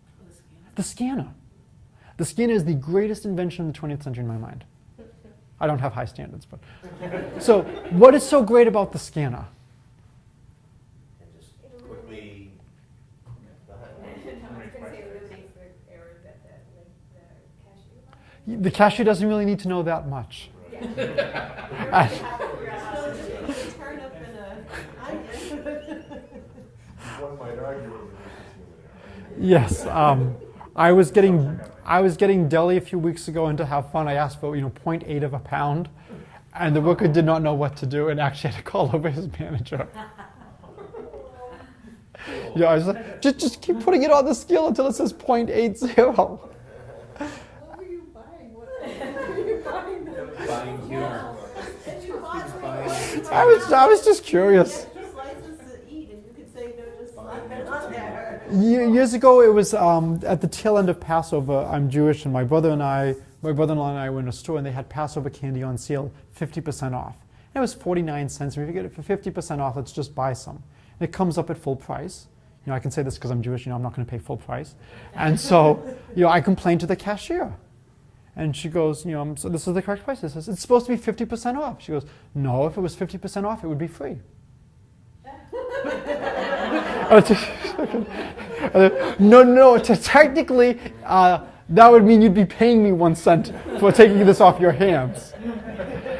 The scanner. The scanner is the greatest invention of the 20th century in my mind. I don't have high standards, but. So what is so great about the scanner? And just quickly, go ahead. No, I was gonna say it eliminates the error that the cashier. The cashier doesn't really need to know that much. Yeah. So just turn up in a onion. One might argue over the human error. Yes, I was getting deli a few weeks ago, and to have fun, I asked for 0.8 of a pound, and the worker did not know what to do, and actually had to call over his manager. I was like, just keep putting it on the scale until it says 0.80. What were you buying? What were you buying? Buying humor. And you bought I was just curious. extra slices to eat, and you could say no, just slap it on there. Years ago, it was at the tail end of Passover. I'm Jewish, and my brother-in-law and I were in a store, and they had Passover candy on sale, 50% off. And it was 49 cents. And if you get it for 50% off, let's just buy some. And it comes up at full price. I can say this because I'm Jewish. I'm not going to pay full price. And so, I complained to the cashier, and she goes, so this is the correct price. It says it's supposed to be 50% off. She goes, no, if it was 50% off, it would be free. No, technically, that would mean you'd be paying me 1 cent for taking this off your hands.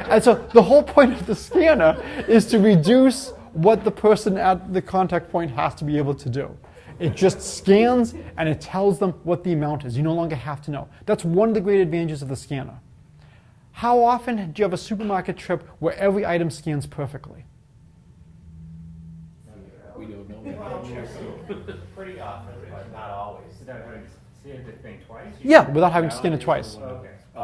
And so the whole point of the scanner is to reduce what the person at the contact point has to be able to do. It just scans and it tells them what the amount is. You no longer have to know. That's one of the great advantages of the scanner. How often do you have a supermarket trip where every item scans perfectly? We don't know. Pretty often, but not always. Without having to scan the thing twice? Yeah, without having to scan it twice. Okay. Oh.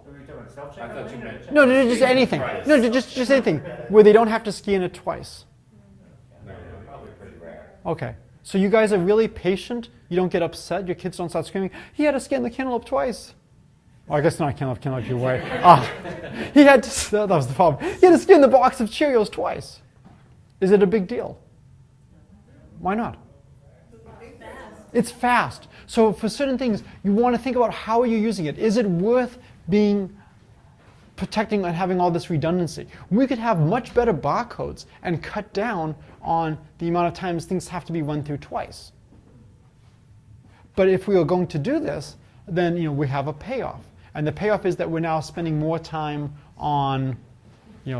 Are we talking about self-checkout? I thought you meant- No, just anything. No, just anything where they don't have to scan it twice. Probably pretty rare. Okay. So you guys are really patient. You don't get upset. Your kids don't start screaming, he had to scan the cantaloupe twice. I guess not cantaloupe puree. He had to, that was the problem. He had to scan the box of Cheerios twice. Is it a big deal? Why not? It's fast. So for certain things, you want to think about how are you using it. Is it worth being protecting and having all this redundancy? We could have much better barcodes and cut down on the amount of times things have to be run through twice. But if we are going to do this, then we have a payoff. And the payoff is that we're now spending more time on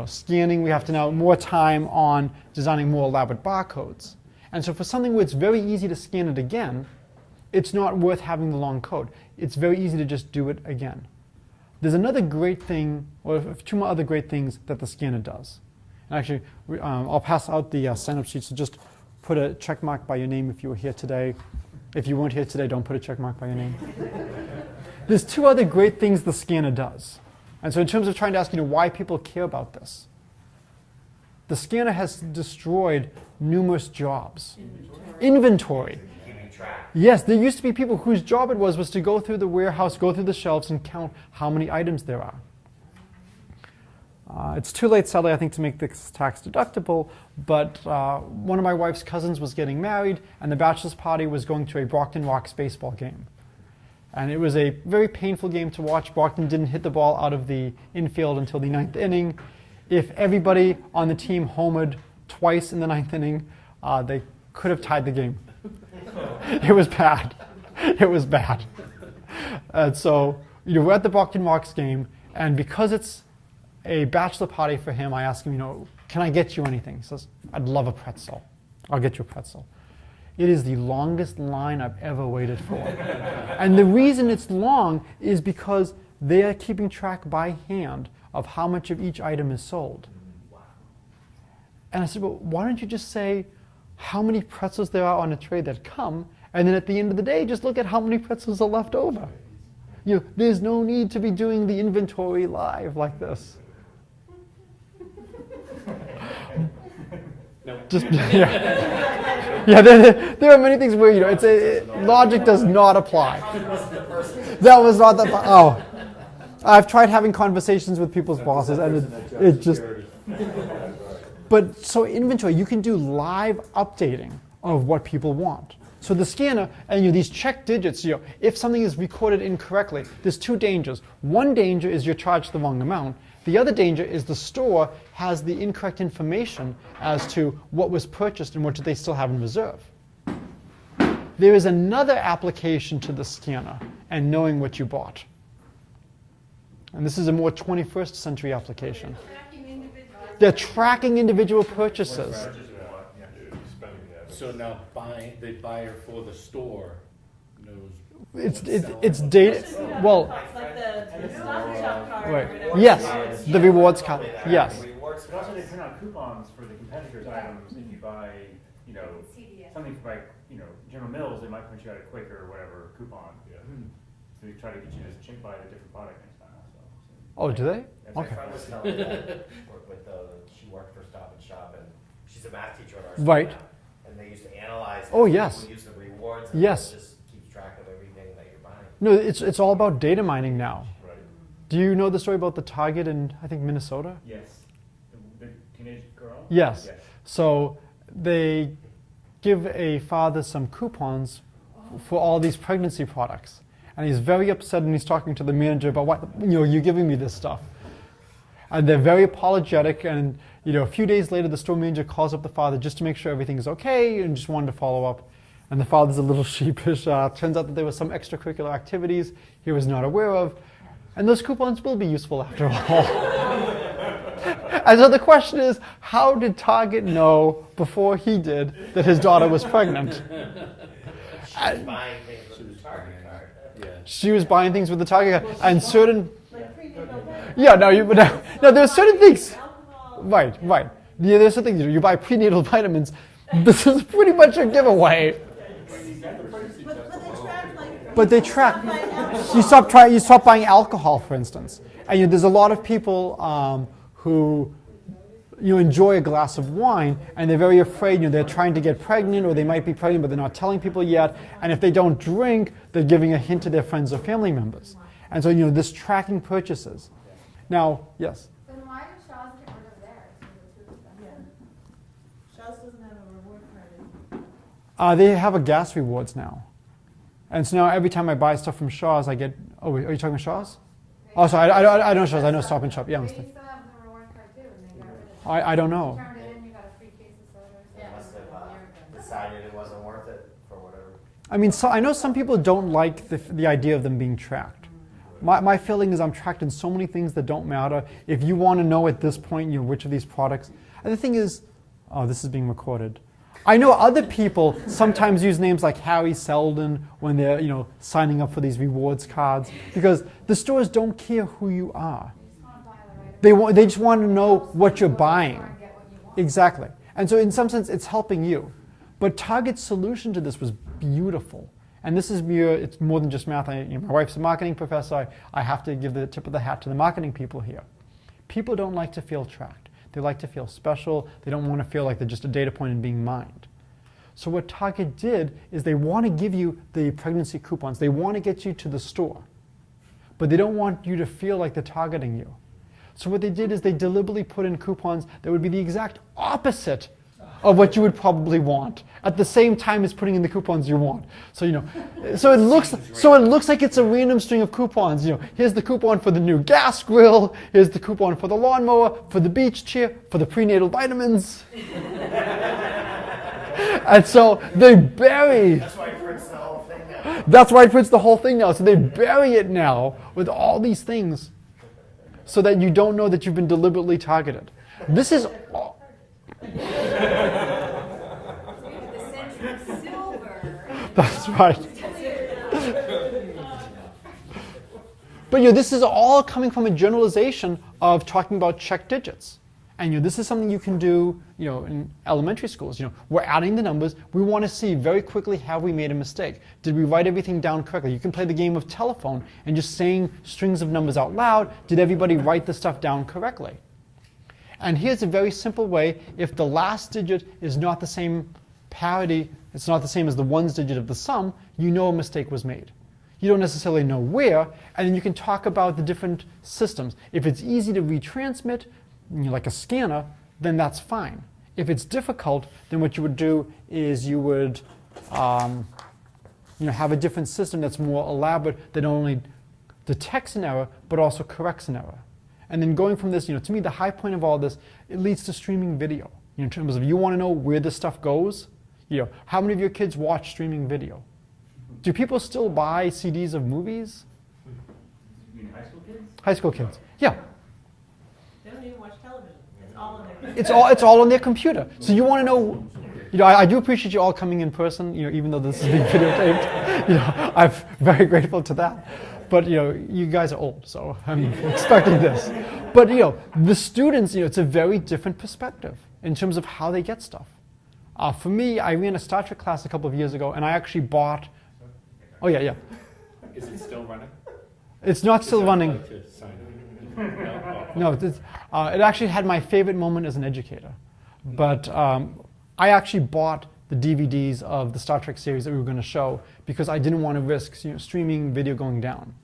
scanning. We have to now more time on designing more elaborate barcodes. And so for something where it's very easy to scan it again, it's not worth having the long code. It's very easy to just do it again. There's another great thing, or two more other great things that the scanner does. And actually, I'll pass out the sign-up sheet, so just put a check mark by your name if you were here today. If you weren't here today, don't put a check mark by your name. There's two other great things the scanner does. And so in terms of trying to ask why people care about this, the scanner has destroyed numerous jobs. Inventory. Keeping track. Yes, there used to be people whose job it was to go through the warehouse, go through the shelves, and count how many items there are. It's too late, sadly, I think, to make this tax deductible, but one of my wife's cousins was getting married, and the bachelor's party was going to a Brockton Rox baseball game. And it was a very painful game to watch. Brockton didn't hit the ball out of the infield until the 9th inning. If everybody on the team homered twice in the 9th inning, they could have tied the game. It was bad. It was bad. And so we're at the Brockton Rox game, and because it's a bachelor party for him, I ask him, can I get you anything? He says, I'd love a pretzel. I'll get you a pretzel. It is the longest line I've ever waited for. And the reason it's long is because they are keeping track by hand of how much of each item is sold. And I said, well, why don't you just say how many pretzels there are on a tray that come, and then at the end of the day, just look at how many pretzels are left over. There's no need to be doing the inventory live like this. Just, there are many things where logic does not apply. That was not the. Oh, I've tried having conversations with people's bosses, and it just. But so inventory, you can do live updating of what people want. So the scanner and these check digits. If something is recorded incorrectly, there's two dangers. One danger is you're charged the wrong amount. The other danger is the store has the incorrect information as to what was purchased and what do they still have in reserve. There is another application to the scanner and knowing what you bought. And this is a more 21st century application. They're tracking individual purchases. So now the buyer for the store knows. It's data. Well, It's like the Stop and Shop card. right. or whatever. Yes, the rewards card. Yes. Rewards But also cards. they print out coupons for the competitors' items. If you buy, CDS. something by, General Mills, they might print you out a Quaker or whatever coupon. So they try to get you to buy a different product next time. Oh, do they? That's My Okay. friend was telling me that she worked for Stop and Shop, and she's a math teacher at our school Right. now. And they used to analyze. Oh, it, yes. people use the rewards. And Yes. it just keeps track of everything that you're buying. No, it's all about data mining now. Right. Do you know the story about the Target in, I think, Minnesota? Yes. The teenage girl? Yes. So they give a father some coupons for all these pregnancy products. And he's very upset, and he's talking to the manager about what, you're giving me this stuff. And they're very apologetic, and a few days later the store manager calls up the father just to make sure everything's okay and just wanted to follow up. And the father's a little sheepish. Turns out that there were some extracurricular activities he was not aware of. And those coupons will be useful after all. And so the question is, how did Target know before he did that his daughter was pregnant? She's buying things with the Target card. Yeah. She was buying things with the Target card, and certain. Like prenatal vitamins. Yeah, no, there's certain things. Alcohol. Right. Yeah, there's certain things. You buy prenatal vitamins. This is pretty much a giveaway. But they track But they track. alcohol. You stop buying alcohol, for instance, and there's a lot of people who enjoy a glass of wine, and they're very afraid. They're trying to get pregnant, or they might be pregnant, but they're not telling people yet. And if they don't drink, they're giving a hint to their friends or family members. And so, this tracking purchases. Now, yes? Then why did Shaw's get rid of theirs? Was it too expensive? Shaw's doesn't have a reward card. They have a gas rewards now. And so now every time I buy stuff from Shaw's, I get, are you talking about Shaw's? Oh, sorry, I know Shaw's, I know Stop and Shop, yeah. They still have the reward card too, and they got rid of it. I don't know. You turned it in, you got a free case of soda or something. They must have decided it wasn't worth it for whatever. I mean, so I know some people don't like the idea of them being tracked. My feeling is I'm tracked in so many things that don't matter. If you want to know at this point, which of these products. And the thing is, oh, this is being recorded. I know other people sometimes use names like Harry Seldon when they're, signing up for these rewards cards, because the stores don't care who you are. They just want to know what you're buying. Exactly. And so in some sense, it's helping you. But Target's solution to this was beautiful. And this is it's more than just math. My wife's a marketing professor. I have to give the tip of the hat to the marketing people here. People don't like to feel tracked. They like to feel special. They don't want to feel like they're just a data point and being mined. So what Target did is they want to give you the pregnancy coupons. They want to get you to the store. But they don't want you to feel like they're targeting you. So what they did is they deliberately put in coupons that would be the exact opposite of what you would probably want, at the same time as putting in the coupons you want. So so it looks like it's a random string of coupons. Here's the coupon for the new gas grill. Here's the coupon for the lawnmower, for the beach chair, for the prenatal vitamins. And so they bury. That's why it prints the whole thing now. That's why it prints the whole thing now. So they bury it now with all these things, so that you don't know that you've been deliberately targeted. This is. That's right. But this is all coming from a generalization of talking about check digits. And this is something you can do in elementary schools. We're adding the numbers. We want to see very quickly, have we made a mistake? Did we write everything down correctly? You can play the game of telephone and just saying strings of numbers out loud. Did everybody write the stuff down correctly? And here's a very simple way. If the last digit is not the same parity, it's not the same as the ones digit of the sum, you know a mistake was made. You don't necessarily know where, and then you can talk about the different systems. If it's easy to retransmit, like a scanner, then that's fine. If it's difficult, then what you would do is you would have a different system that's more elaborate that not only detects an error, but also corrects an error. And then going from this, to me, the high point of all this, it leads to streaming video. In terms of you want to know where this stuff goes, how many of your kids watch streaming video? Do people still buy CDs of movies? You mean high school kids? High school kids, yeah. They don't even watch television. It's all on their It's all on their computer. So you want to know. I do appreciate you all coming in person. Even though this is being videotaped, I'm very grateful to that. But you guys are old, so I'm expecting this. But the students, it's a very different perspective in terms of how they get stuff. For me, I ran a Star Trek class a couple of years ago, and I actually bought. Oh yeah. Is it still running? It's not still running. Like to sign up? No, it actually had my favorite moment as an educator. But I actually bought the DVDs of the Star Trek series that we were going to show because I didn't want to risk streaming video going down.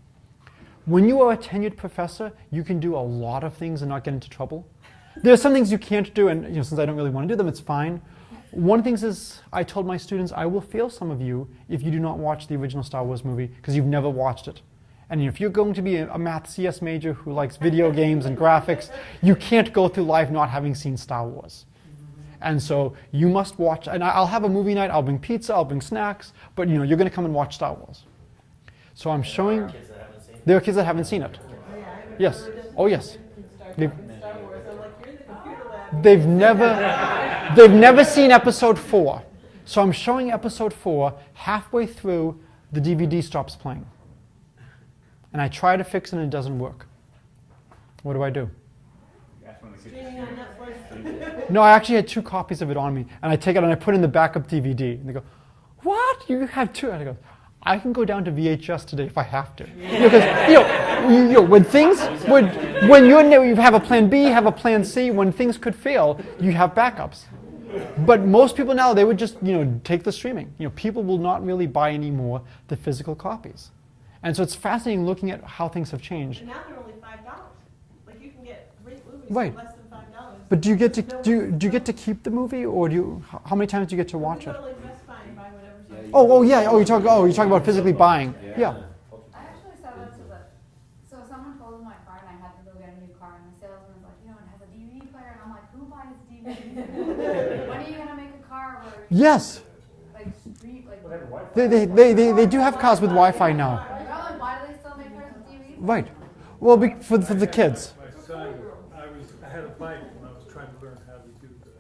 When you are a tenured professor, you can do a lot of things and not get into trouble. There are some things you can't do, and since I don't really want to do them, it's fine. One of the things is I told my students, I will fail some of you if you do not watch the original Star Wars movie because you've never watched it. And if you're going to be a math CS major who likes video games and graphics, you can't go through life not having seen Star Wars. And so you must watch, and I'll have a movie night, I'll bring pizza, I'll bring snacks, but you're going to come and watch Star Wars. So I'm showing, there are kids that haven't seen it. Yes. Oh yes. They've never seen episode 4. So I'm showing episode 4, halfway through, the DVD stops playing. And I try to fix it and it doesn't work. What do I do? streaming on Netflix. No, I actually had 2 copies of it on me, and I take it and I put it in the backup DVD. And they go, "What? You have 2?" And I go, "I can go down to VHS today if I have to." Because when you have a plan B, have a plan C. When things could fail, you have backups. But most people now, they would just take the streaming. People will not really buy anymore the physical copies. And so it's fascinating looking at how things have changed. And now they're only $5. Like you can get great movies Right. for less than $5. But do you get to No- do you get to keep the movie, or do you, how many times do you get to watch You it? go to like Best Buy and buy whatever's on. Oh yeah. Oh, you talk about physically buying. Yeah. I actually said that to so someone totaled my car and I had to go get a new car and the salesman was like, you know, it has a DVD player and I'm like, who buys DVDs? When are you gonna make a car where Yes. like street like Whatever, Wi-Fi. They do have cars with Wi-Fi now. Really, why do they still make cars with DVDs? Right. Well, for the kids. My son, I had a bike when I was trying to learn how to do the,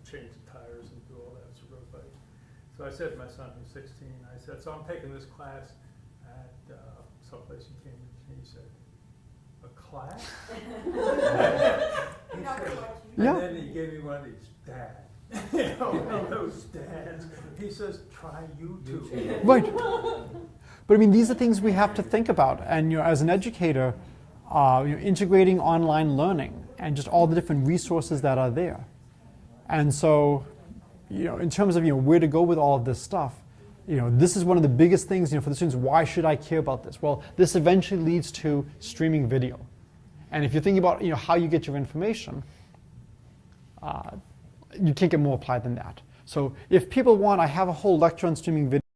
change the tires and do all that sort of bike. So I said to my son, who's 16, I said, so I'm taking this class at someplace in Cambridge. And he said, a class? He said, Yeah. and then he gave me one of these, Dad. One of those dads. He says, try YouTube. Right. But I mean, these are things we have to think about. And as an educator, integrating online learning and just all the different resources that are there. And so, in terms of where to go with all of this stuff, this is one of the biggest things for the students. Why should I care about this? Well, this eventually leads to streaming video. And if you're thinking about how you get your information, you can't get more applied than that. So if people want, I have a whole lecture on streaming video.